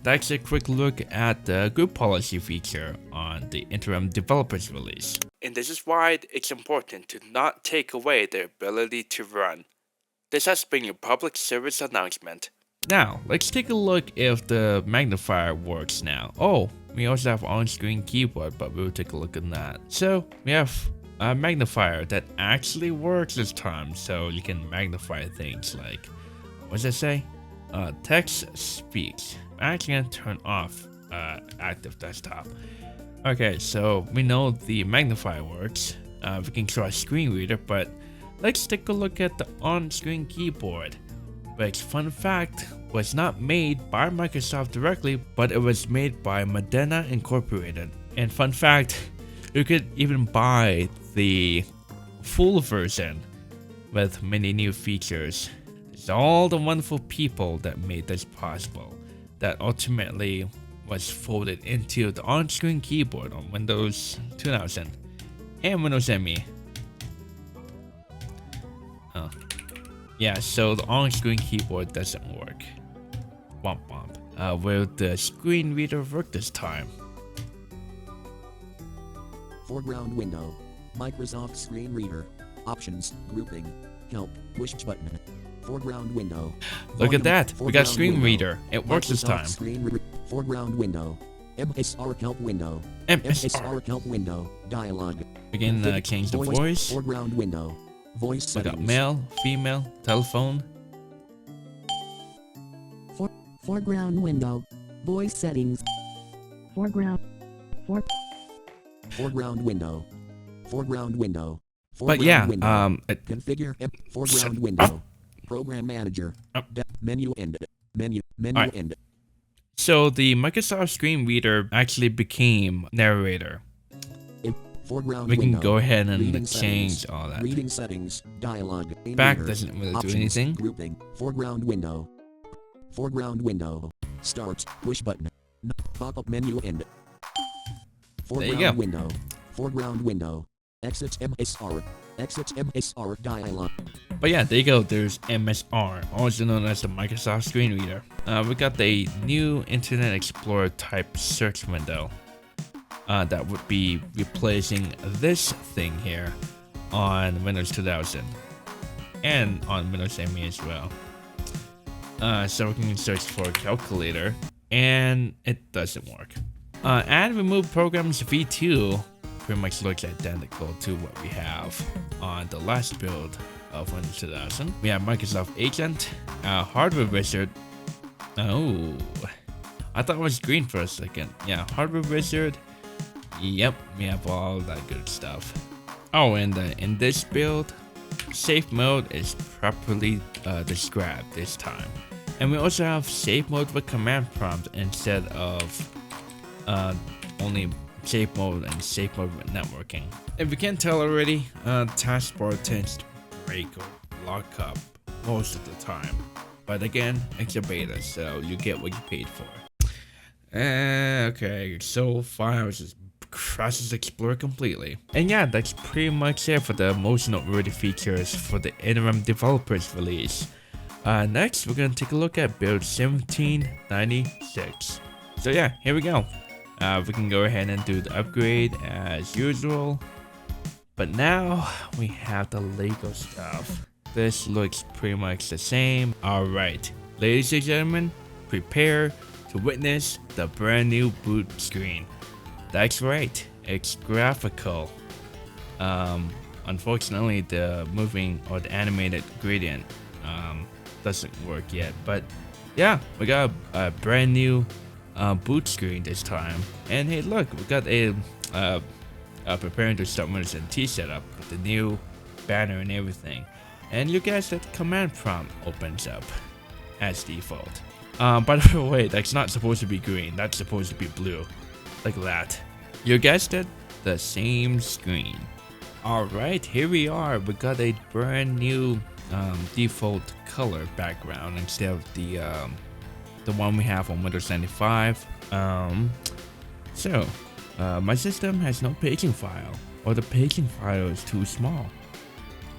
that's a quick look at the group policy feature on the interim developers release. And this is why it's important to not take away their ability to run. This has been your public service announcement. Now, let's take a look if the magnifier works now. Oh, we also have on-screen keyboard, but we'll take a look at that. So, we have a magnifier that actually works this time, so you can magnify things like, what does it say? Text speech. I'm actually gonna turn off active desktop. Okay, so we know the magnifier works. We can show a screen reader, but let's take a look at the on-screen keyboard. Which, fun fact, was not made by Microsoft directly, but it was made by Modena Incorporated. And fun fact, you could even buy the full version with many new features. It's all the wonderful people that made this possible, that ultimately was folded into the on-screen keyboard on Windows 2000 and Windows ME. Yeah, so the on-screen keyboard doesn't work. Womp womp. Will the screen reader work this time? Foreground window. Microsoft Screen Reader. Options. Grouping. Help. Push button. Foreground window. Look at that. We got screen window. reader. It works this time. Foreground window. MSR help window. MSR help window. Dialogue. We can change the voice. Foreground window. Voice We settings. got male, female, telephone. Foreground window. Voice settings. Foreground. Foreground window. Foreground window. But yeah, Configure foreground window. Program manager. Menu end. Menu Alright. end. So the Microsoft Screen Reader actually became narrator. Foreground We can window. go ahead and Reading change settings. all that. Reading settings. Dialogue. Back Reader. doesn't really do Options. anything. Grouping. Foreground window. Foreground window. Start. Push button. Pop-up menu end. Foreground go. window. Foreground window. Exit MSR. Exit MSR dialog. But yeah, there you go. There's MSR, also known as the Microsoft Screen Reader. We got the new Internet Explorer type search window that would be replacing this thing here on Windows 2000 and on Windows ME as well. So we can search for a calculator, and it doesn't work. Add remove programs V2 pretty much looks identical to what we have on the last build of Windows 2000. We have Microsoft Agent, Hardware Wizard. Oh, I thought it was green for a second. Yeah, Hardware Wizard. Yep, we have all that good stuff. Oh, and in this build, safe mode is properly described this time. And we also have safe mode with command prompt instead of only safe mode and safe mode with networking. If you can't tell already, taskbar tends to break or lock up most of the time. But again, it's a beta, so you get what you paid for. Okay, so Files just crashes Explorer completely. And yeah, that's pretty much it for the most noteworthy features for the interim developers release. Next, we're gonna take a look at build 1796. So yeah, here we go. We can go ahead and do the upgrade as usual. But now we have the Lego stuff. This looks pretty much the same. Alright, Ladies and gentlemen, prepare to witness the brand new boot screen. That's right, it's graphical. Unfortunately, the moving or the animated gradient doesn't work yet, but yeah, we got a brand new boot screen this time. And hey, look, we got a preparing to start Windows NT setup with the new banner and everything. And you guessed it, command prompt opens up as default. By the way, that's not supposed to be green, that's supposed to be blue. Like that. You guessed it, the same screen. Alright, here we are. We got a brand new default color background instead of the one we have on Windows 95. My system has no paging file, or the paging file is too small.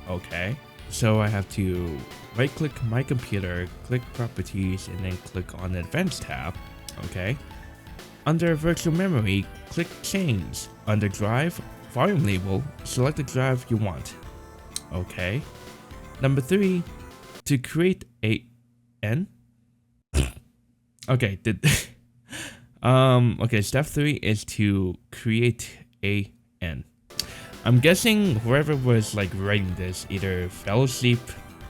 Okay, so I have to right click my computer, click properties, and then click on the advanced tab. Okay, under virtual memory, click change. Under drive, volume label, select the drive you want. Okay, number 3, to create a N. Okay, okay, step 3 is to create a N. I'm guessing whoever was like writing this either fell asleep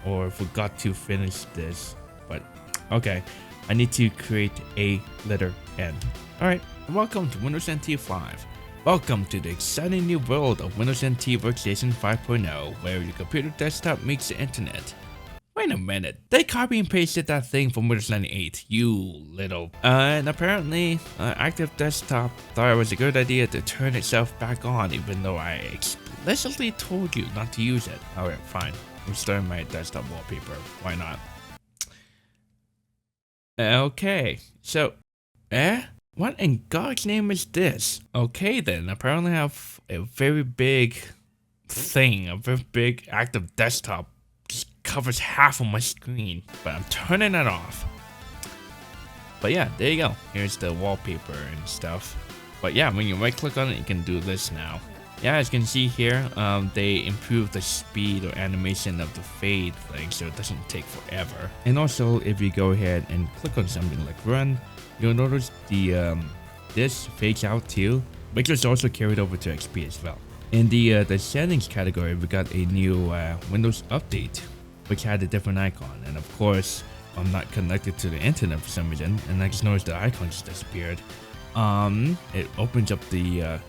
or forgot to finish this, but okay, I need to create a letter N. Alright, welcome to Windows NT 5. Welcome to the exciting new world of Windows NT Workstation 5.0, where your computer desktop meets the internet. Wait a minute, they copy and pasted that thing from Windows 98, you little... and apparently, Active Desktop thought it was a good idea to turn itself back on, even though I explicitly told you not to use it. Alright, fine. I'm starting my desktop wallpaper. Why not? Okay, so... What in God's name is this? Okay then, apparently I have a very big thing, a very big Active Desktop. Just covers half of my screen, but I'm turning it off. But yeah, there you go. Here's the wallpaper and stuff. But yeah, when you right click on it, you can do this now. Yeah, as you can see here, they improved the speed or animation of the fade thing, so it doesn't take forever. And also, if you go ahead and click on something like run, you'll notice the this fades out too, which was also carried over to XP as well. In the settings category, we got a new Windows update, which had a different icon. And of course, I'm not connected to the internet for some reason, and I just noticed the icon just disappeared. It opens up the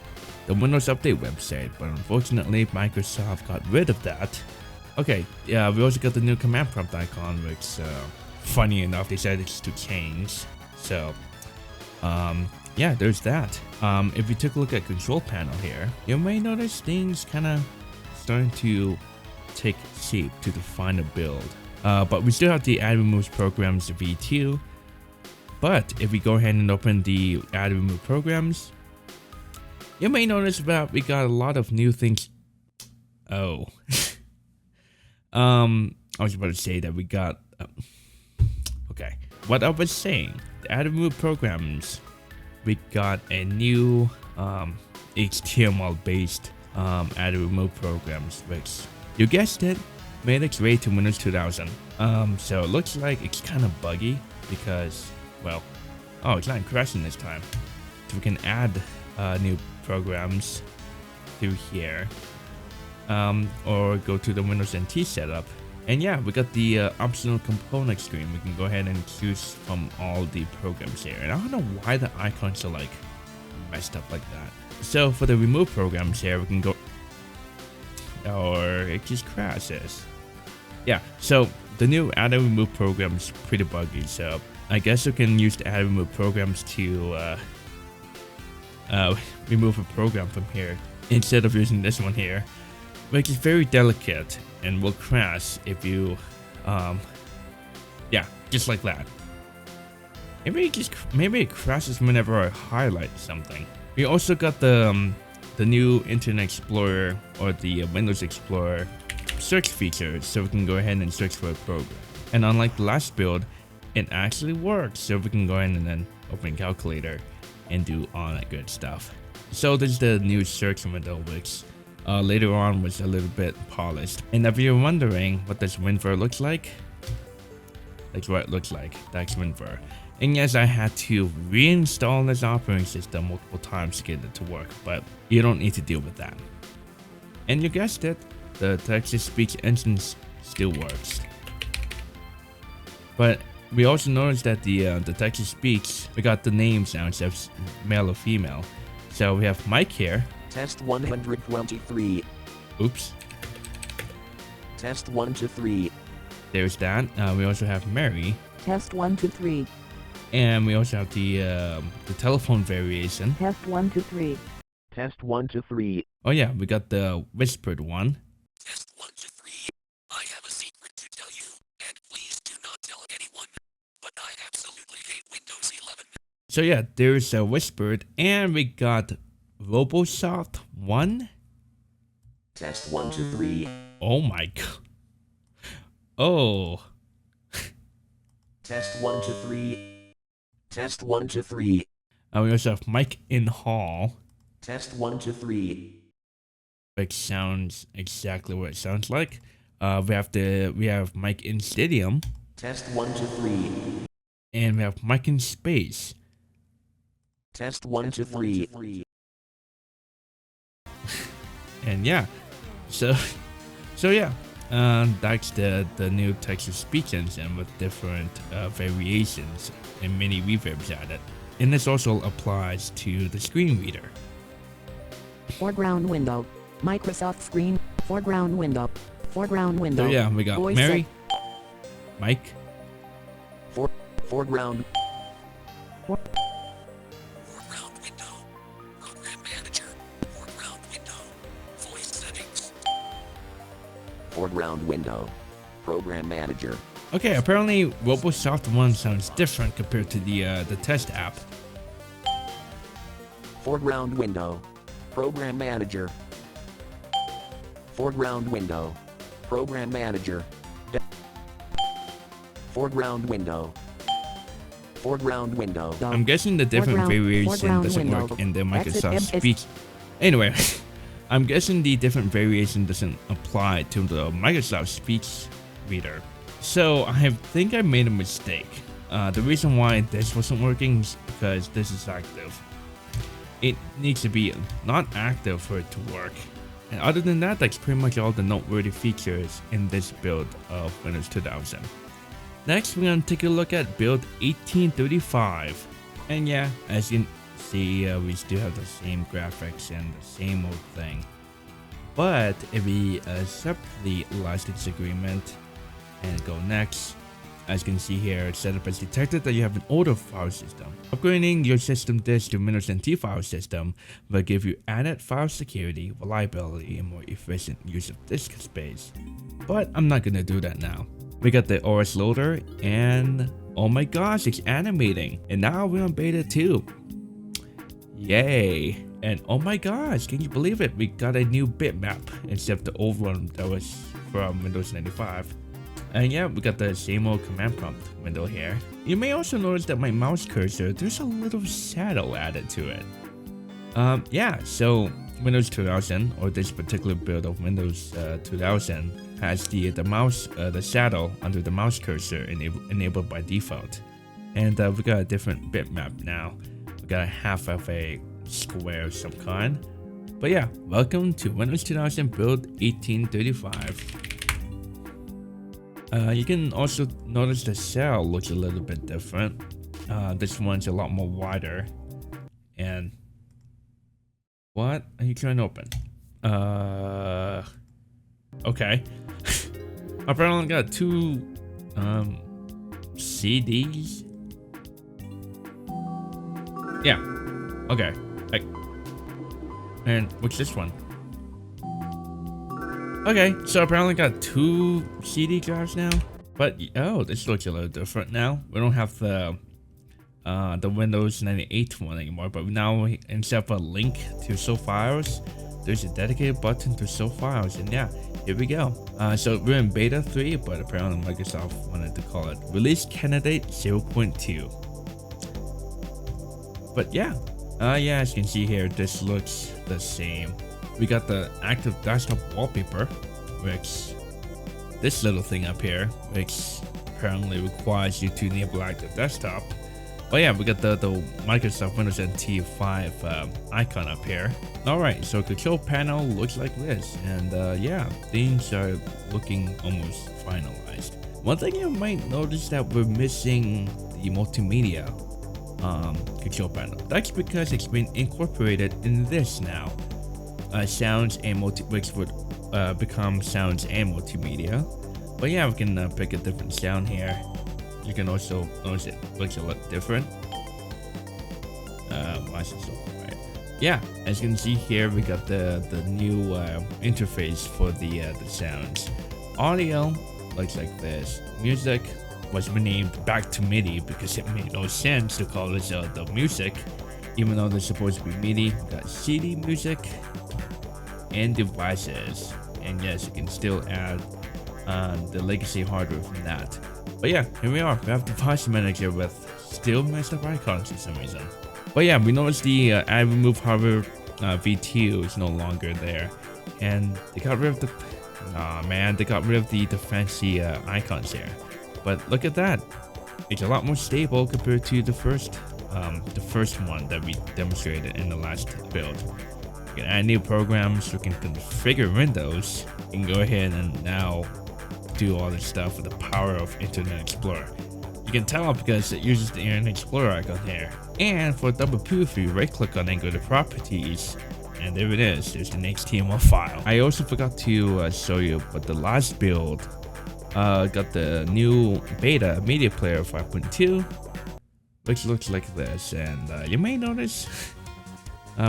Windows Update website, but unfortunately, Microsoft got rid of that. Okay, yeah, we also got the new command prompt icon, which, funny enough, they said it's to change. So, yeah, there's that. If you took a look at control panel here, you may notice things kind of starting to take shape to define a build. But we still have the add remove programs v2. But if we go ahead and open the add remove programs, you may notice that we got a lot of new things. Oh, I was about to say that we got. Okay, what I was saying, the add remove programs. We got a new HTML based add remove programs, which you guessed it, made its way to Windows 2000. So it looks like it's kind of buggy because, well, oh, it's not crashing this time. So we can add new programs through here, or go to the Windows NT setup. And yeah, we got the optional component screen. We can go ahead and choose from all the programs here. And I don't know why the icons are like messed up like that. So for the remove programs here, we can go, or it just crashes. Yeah, so the new add and remove program is pretty buggy. So I guess you can use the add and remove programs to remove a program from here instead of using this one here, which is very delicate and will crash if you yeah, just like that. Maybe it crashes whenever I highlight something. We also got the new Internet Explorer or the Windows Explorer search feature, so we can go ahead and search for a program. And unlike the last build, it actually works, so we can go ahead and then open calculator and do all that good stuff. So this is the new search window, which later on was a little bit polished. And if you're wondering what this WinVer looks like, That's what it looks like. That's WinVer. And yes, I had to reinstall this operating system multiple times to get it to work, but you don't need to deal with that. And you guessed it, the Texas Speaks engine still works. But we also noticed that the Texas Speaks, we got the names now instead of male or female. So we have Mike here. Test 123. Oops. Test 1 to 3. There's that. We also have Mary. Test 1 to 3. And we also have the telephone variation. Test 1 to 3. Test 1 to 3. Oh yeah, we got the whispered one. Test 1 to 3. I have a secret to tell you, and please do not tell anyone. But I absolutely hate Windows 11. So yeah, there's a whispered, and we got Robosoft 1. Test 1 to 3. Oh my god. Oh. Test 1 to 3. Test 1 to 3. We also have Mike in Hall, Test 1 to 3. which sounds exactly what it sounds like. We have Mike in Stadium, Test 1 to 3. and we have Mike in Space. Test 1 to 3. And yeah, so yeah, that's the new Texas Speech engine with different variations and mini reverbs added. And this also applies to the screen reader. Foreground window. Microsoft screen. Foreground window. Foreground window. So yeah, we got Voice Mary, Mike, Foreground. For- Foreground window. Program manager. Foreground window. Voice settings. Foreground window. Program manager. Okay, apparently Robosoft 1 sounds different compared to the test app. Foreground window. Program manager. Foreground window. Program manager. Foreground window. Foreground window. I'm guessing the different variation doesn't work in the Microsoft Speech. Anyway, I'm guessing the different variation doesn't apply to the Microsoft Speech reader. So I think I made a mistake. The reason why this wasn't working is because this is active. It needs to be not active for it to work. And other than that, that's pretty much all the noteworthy features in this build of Windows 2000. Next, we're going to take a look at build 1835. And yeah, as you can see, we still have the same graphics and the same old thing. But if we accept the license agreement and go next, as you can see here, setup has detected that you have an older file system. Upgrading your system disk to Windows NT file system will give you added file security, reliability, and more efficient use of disk space. But I'm not gonna do that now. We got the OS loader, and oh my gosh, it's animating. And now we're on beta 2. Yay! And oh my gosh, can you believe it? We got a new bitmap instead of the old one that was from Windows 95. And yeah, we got the same old command prompt window here. You may also notice that my mouse cursor, there's a little shadow added to it. Yeah, so Windows 2000, or this particular build of Windows 2000, has the mouse, the shadow under the mouse cursor enabled by default. And we got a different bitmap now. We got a half of a square of some kind. But yeah, welcome to Windows 2000 build 1835. You can also notice the cell looks a little bit different. This one's a lot more wider. And what are you trying to open? Okay. Apparently got 2 CDs. Yeah. Okay. And what's this one? Okay, so apparently got 2 CD drives now. But oh, this looks a little different now. We don't have the Windows 98 one anymore, but now instead of a link to show files, there's a dedicated button to show files, and yeah, here we go. So we're in beta 3, but apparently Microsoft wanted to call it Release Candidate 0.2. But yeah, yeah, as you can see here, this looks the same. We got the active desktop wallpaper, which this little thing up here, which apparently requires you to enable active desktop. But yeah, we got the Microsoft Windows NT 5 icon up here. Alright, so control panel looks like this, and yeah, things are looking almost finalized. One thing you might notice that we're missing the multimedia control panel. That's because it's been incorporated in this now. Sounds and which would become sounds and multimedia. But yeah, we can pick a different sound here. You can also notice it looks a lot different. Why is it so quiet? Yeah, as you can see here, we got the new interface for the sounds. Audio looks like this. Music was renamed back to MIDI because it made no sense to call this the music, even though they're supposed to be MIDI. We got CD music and devices, and yes, you can still add the legacy hardware from that. But yeah, here we are. We have the device manager with still messed up icons for some reason. But yeah, we noticed the add remove hardware V2 is no longer there, and they got rid of the they got rid of the fancy icons here. But look at that, it's a lot more stable compared to the first one that we demonstrated in the last build. You can add new programs, you can configure Windows, you can go ahead and now do all this stuff with the power of Internet Explorer. You can tell because it uses the Internet Explorer icon here. And for double proof, you right click on it and go to properties, and there it is, there's an HTML file. I also forgot to show you, but the last build got the new beta media player 5.2, which looks like this, and you may notice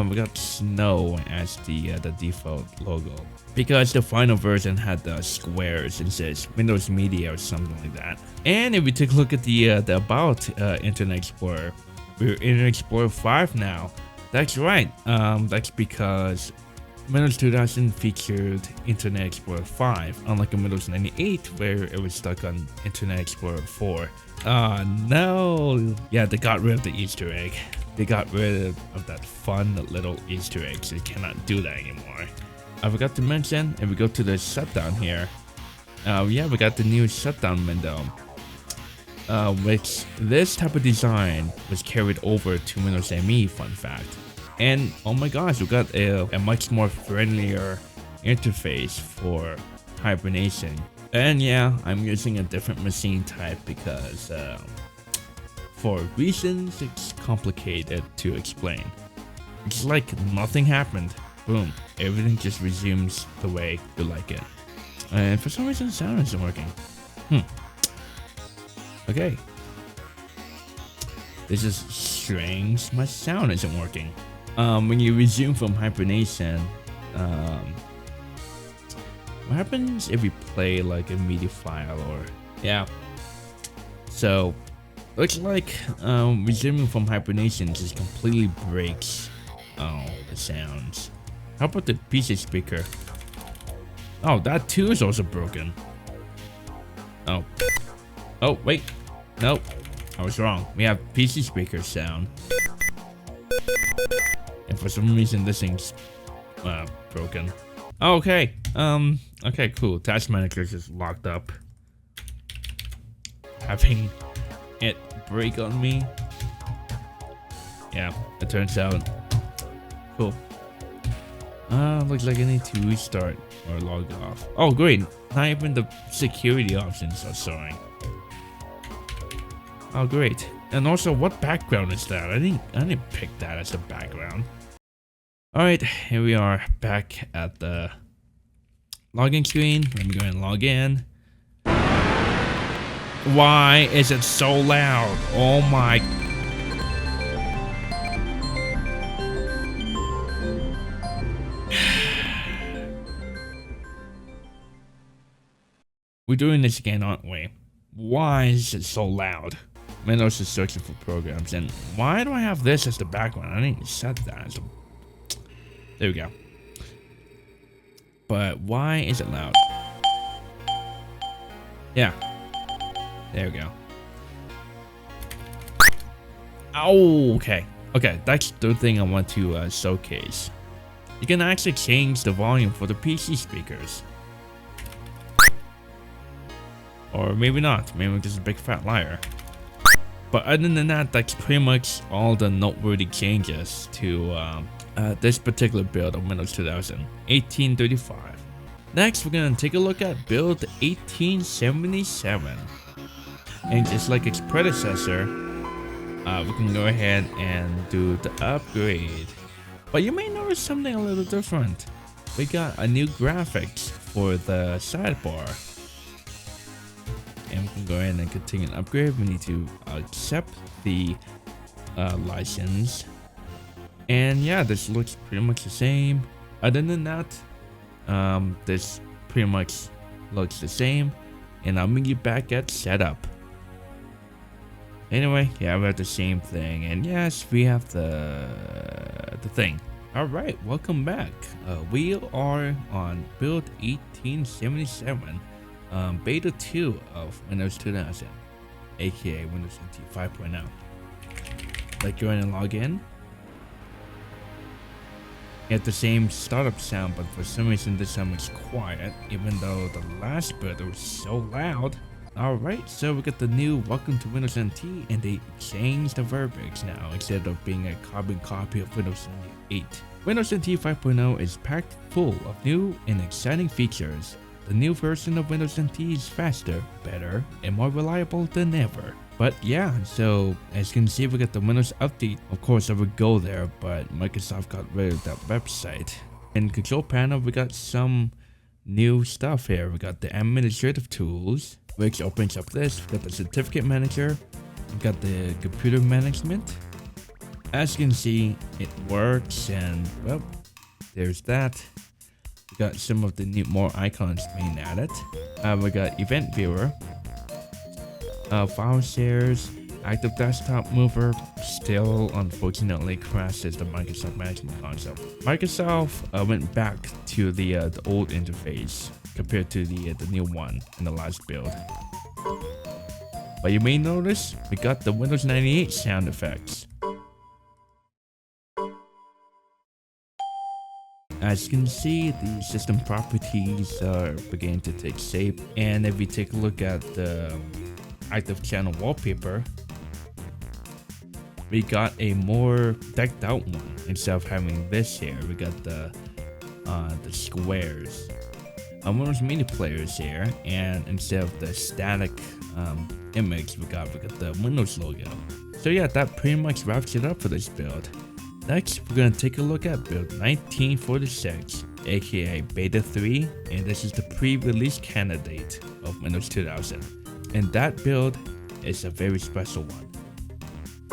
we got snow as the default logo because the final version had the squares and says Windows Media or something like that. And if we take a look at the about Internet Explorer, we're in Internet Explorer 5 now. That's right. That's because Windows 2000 featured Internet Explorer 5, unlike in Windows 98 where it was stuck on Internet Explorer 4. No. Yeah, they got rid of the Easter egg. They got rid of that fun little Easter egg, so you cannot do that anymore. I forgot to mention, if we go to the shutdown here, yeah, we got the new shutdown window, which this type of design was carried over to Windows ME, fun fact. And oh my gosh, we got a much more friendlier interface for hibernation. And yeah, I'm using a different machine type because for reasons it's complicated to explain. It's like nothing happened. Boom, everything just resumes the way you like it. And for some reason the sound isn't working. Okay. This is strange. My sound isn't working. When you resume from hibernation, what happens if you play like a media file or yeah. So looks like resuming from hibernation just completely breaks the sounds. How about the PC speaker? Oh, that too is also broken. Oh wait, nope, I was wrong. We have PC speaker sound, and for some reason this thing's broken. Okay, okay, cool. Task manager is just locked up, having it break on me. Yeah, it turns out. Cool. Looks like I need to restart or log off. Oh great, not even the security options are showing. Oh great. And also, what background is that? I didn't pick that as the background. Alright, here we are back at the login screen. Let me go and log in. Why is it so loud? Oh my. We're doing this again, aren't we? Why is it so loud? Windows is searching for programs, and why do I have this as the background? I didn't set that as a... There we go. But why is it loud? Yeah. There we go. Oh, okay. Okay, that's the thing I want to showcase. You can actually change the volume for the PC speakers. Or maybe not. Maybe I'm just a big fat liar. But other than that, that's pretty much all the noteworthy changes to this particular build of Windows 2000, 1835. Next, we're gonna take a look at build 1877. And just like its predecessor, we can go ahead and do the upgrade. But you may notice something a little different. We got a new graphics for the sidebar. And we can go ahead and continue an upgrade. We need to accept the license. And yeah, this looks pretty much the same. Other than that, this pretty much looks the same. And I'll meet you back at setup. Anyway, yeah, we have the same thing. And yes, we have the thing. Alright, welcome back. We are on build 1877. Beta 2 of Windows 2000, aka Windows NT 5.0. Let's go ahead and log in. You have the same startup sound, but for some reason this time it's quiet, even though the last build was so loud. Alright, so we got the new Welcome to Windows NT, and they changed the verbiage now instead of being a carbon copy of Windows 8. Windows NT 5.0 is packed full of new and exciting features. The new version of Windows NT is faster, better, and more reliable than ever. But yeah, so as you can see, we got the Windows Update. Of course, I would go there, but Microsoft got rid of that website. In control panel, we got some new stuff here. We got the administrative tools, which opens up this. We got the certificate manager. We got the computer management. As you can see, it works, and well, there's that. We got some of the new more icons being added. We got event viewer, file shares, active desktop mover. Still unfortunately crashes the Microsoft Management Console. Microsoft went back to the old interface compared to the new one in the last build. But you may notice we got the Windows 98 sound effects. As you can see, the system properties are beginning to take shape, and if we take a look at the active channel wallpaper, we got a more decked out one. Instead of having this here, we got the squares. Windows Media Players here, and instead of the static image, we got the Windows logo. So yeah, that pretty much wraps it up for this build. Next, we're gonna take a look at build 1946, aka Beta 3, and this is the pre-release candidate of Windows 2000. And that build is a very special one.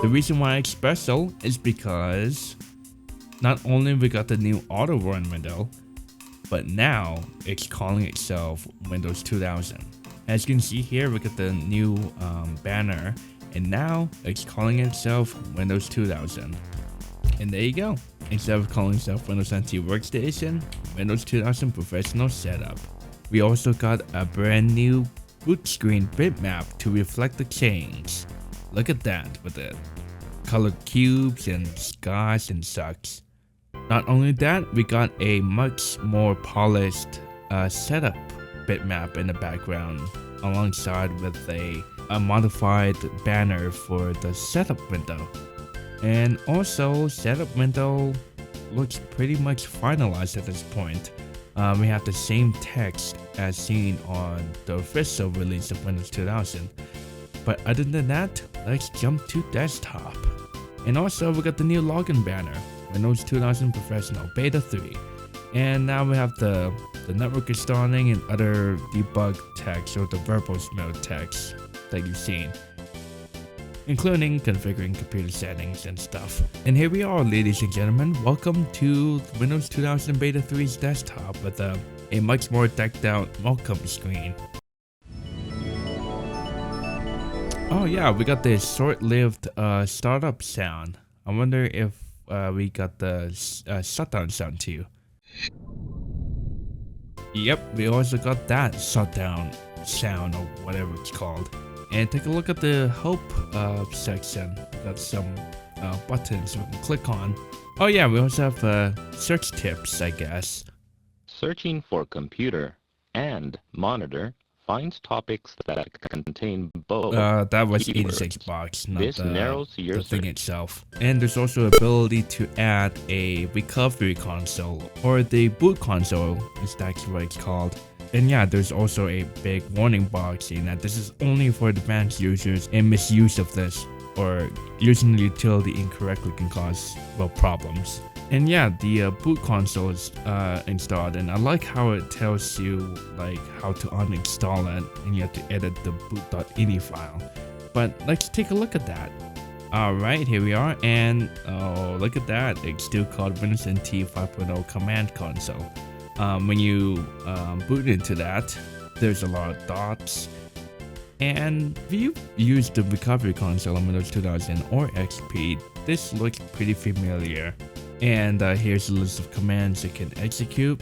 The reason why it's special is because not only we got the new auto run window, but now it's calling itself Windows 2000. As you can see here, we got the new banner, and now it's calling itself Windows 2000. And there you go. Instead of calling itself Windows NT Workstation, Windows 2000 Professional Setup. We also got a brand new boot screen bitmap to reflect the change. Look at that with the colored cubes and skies and such. Not only that, we got a much more polished setup bitmap in the background, alongside with a modified banner for the setup window. And also, setup window looks pretty much finalized at this point. We have the same text as seen on the official release of Windows 2000. But other than that, let's jump to desktop. And also, we got the new login banner, Windows 2000 Professional Beta 3. And now we have the network installing and other debug text, or the verbose mode text that you've seen, including configuring computer settings and stuff. And here we are, ladies and gentlemen. Welcome to Windows 2000 Beta 3's desktop with a much more decked out welcome screen. Oh yeah, we got this short-lived startup sound. I wonder if we got the shutdown sound too. Yep, we also got that shutdown sound, or whatever it's called. And take a look at the help section. We got some buttons we can click on. Oh yeah, we also have search tips, I guess. Searching for computer and monitor finds topics that contain both. That was keywords. 86 bucks, not This narrows your the thing search. itself. And there's also ability to add a recovery console, or the boot console is actually what it's called. And yeah, there's also a big warning box saying that this is only for advanced users, and misuse of this or using the utility incorrectly can cause, well, problems. And yeah, the boot console is installed, and I like how it tells you like how to uninstall it, and you have to edit the boot.ini file. But let's take a look at that. Alright, here we are, and oh, look at that, it's still called Windows NT 5.0 Command Console. When you boot into that, there's a lot of dots. And if you use the recovery console on Windows 2000 or XP, this looks pretty familiar. And here's a list of commands you can execute.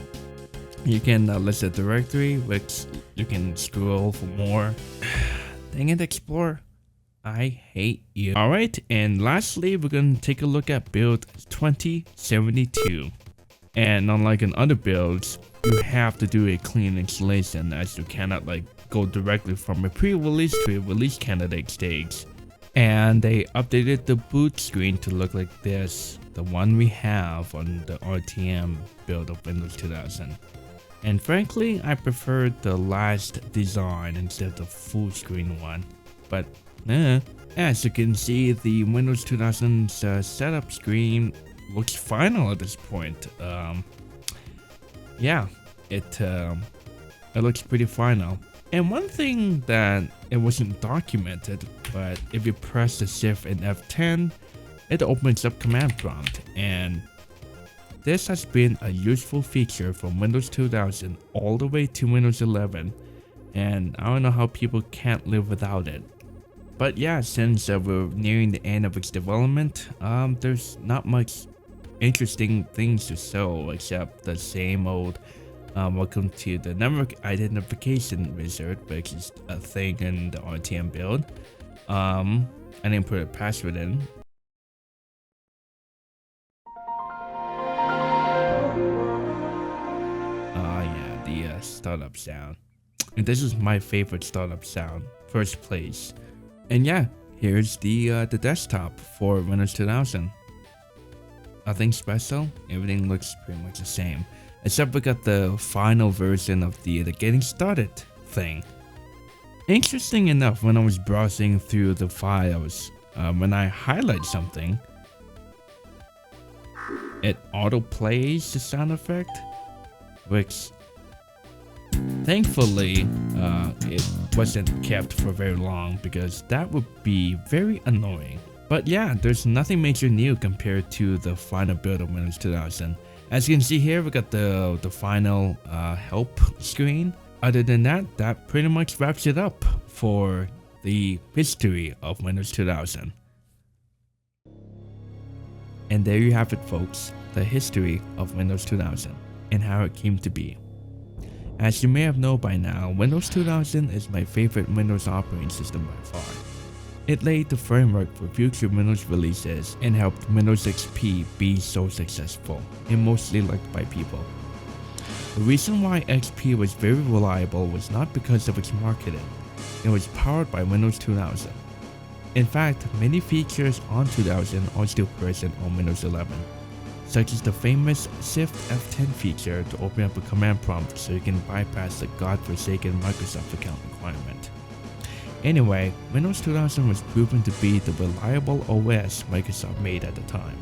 You can list a directory, which you can scroll for more. Dang it, Explorer. I hate you. Alright, and lastly, we're going to take a look at build 2072. And unlike in other builds, you have to do a clean installation, as you cannot like go directly from a pre-release to a release candidate stage. And they updated the boot screen to look like this, the one we have on the RTM build of Windows 2000. And frankly, I preferred the last design instead of the full screen one. But as you can see, the Windows 2000's setup screen looks final at this point. Yeah, it looks pretty final. And one thing that it wasn't documented, but if you press the Shift and F10, it opens up command prompt, and this has been a useful feature from Windows 2000 all the way to Windows 11, and I don't know how people can't live without it. But yeah, since we're nearing the end of its development, there's not much interesting things to show except the same old welcome to the network identification wizard, which is a thing in the RTM build. I didn't put a password in. Yeah, the startup sound. And this is my favorite startup sound, first place. And yeah, here's the desktop for Windows 2000. Nothing special, everything looks pretty much the same. Except we got the final version of the getting started thing. Interesting enough, when I was browsing through the files, when I highlight something, it auto plays the sound effect, which thankfully it wasn't kept for very long, because that would be very annoying. But yeah, there's nothing major new compared to the final build of Windows 2000. As you can see here, we got the final help screen. Other than that, that pretty much wraps it up for the history of Windows 2000. And there you have it, folks, the history of Windows 2000 and how it came to be. As you may have known by now, Windows 2000 is my favorite Windows operating system by far. It laid the framework for future Windows releases and helped Windows XP be so successful and mostly liked by people. The reason why XP was very reliable was not because of its marketing, it was powered by Windows 2000. In fact, many features on 2000 are still present on Windows 11, such as the famous Shift F10 feature to open up a command prompt so you can bypass the godforsaken Microsoft account requirement. Anyway, Windows 2000 was proven to be the reliable OS Microsoft made at the time,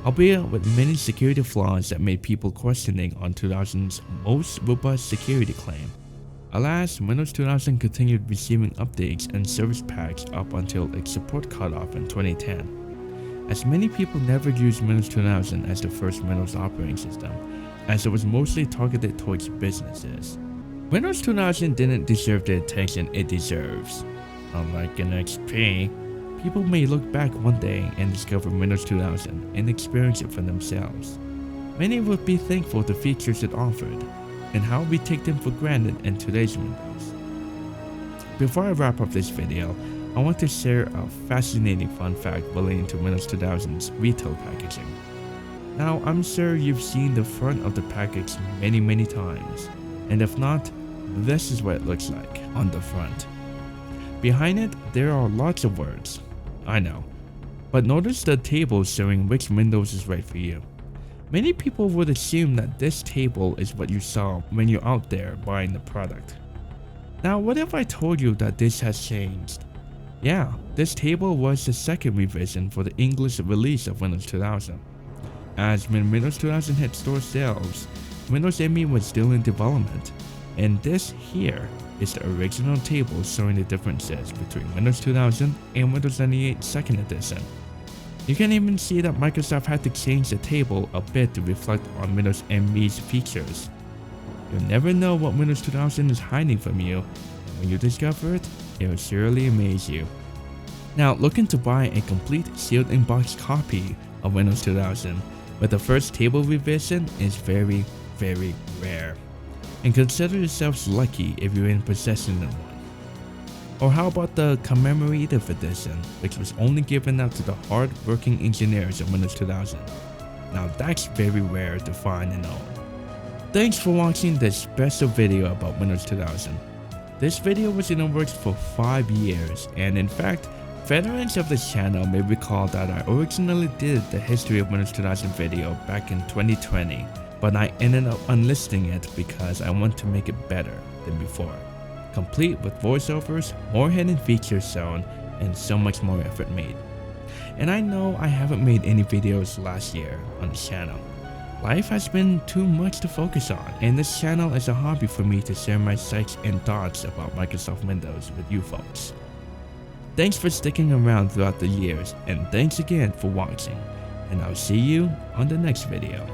albeit with many security flaws that made people questioning on 2000's most robust security claim. Alas, Windows 2000 continued receiving updates and service packs up until its support cutoff in 2010, as many people never used Windows 2000 as the first Windows operating system, as it was mostly targeted towards businesses. Windows 2000 didn't deserve the attention it deserves. Unlike in XP, people may look back one day and discover Windows 2000 and experience it for themselves. Many would be thankful for the features it offered, and how we take them for granted in today's Windows. Before I wrap up this video, I want to share a fascinating fun fact relating to Windows 2000's retail packaging. Now, I'm sure you've seen the front of the package many times, and if not, this is what it looks like on the front. Behind it, there are lots of words. I know. But notice the table showing which Windows is right for you. Many people would assume that this table is what you saw when you're out there buying the product. Now, what if I told you that this has changed? Yeah, this table was the second revision for the English release of Windows 2000. As when Windows 2000 hit store shelves, Windows ME was still in development, and this here is the original table showing the differences between Windows 2000 and Windows 98 2nd Edition. You can even see that Microsoft had to change the table a bit to reflect on Windows ME's features. You'll never know what Windows 2000 is hiding from you, and when you discover it, it will surely amaze you. Now, looking to buy a complete sealed in-box copy of Windows 2000 with the first table revision is very, very rare. And consider yourselves lucky if you're in possession of one. Or how about the commemorative edition, which was only given out to the hard-working engineers of Windows 2000? Now that's very rare to find and own. Thanks for watching this special video about Windows 2000. This video was in the works for 5 years, and in fact, veterans of this channel may recall that I originally did the history of Windows 2000 video back in 2020, but I ended up unlisting it because I want to make it better than before, complete with voiceovers, more hidden features shown, and so much more effort made. And I know I haven't made any videos last year on the channel. Life has been too much to focus on, and this channel is a hobby for me to share my sights and thoughts about Microsoft Windows with you folks. Thanks for sticking around throughout the years, and thanks again for watching, and I'll see you on the next video.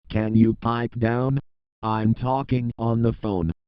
Can you pipe down? I'm talking on the phone.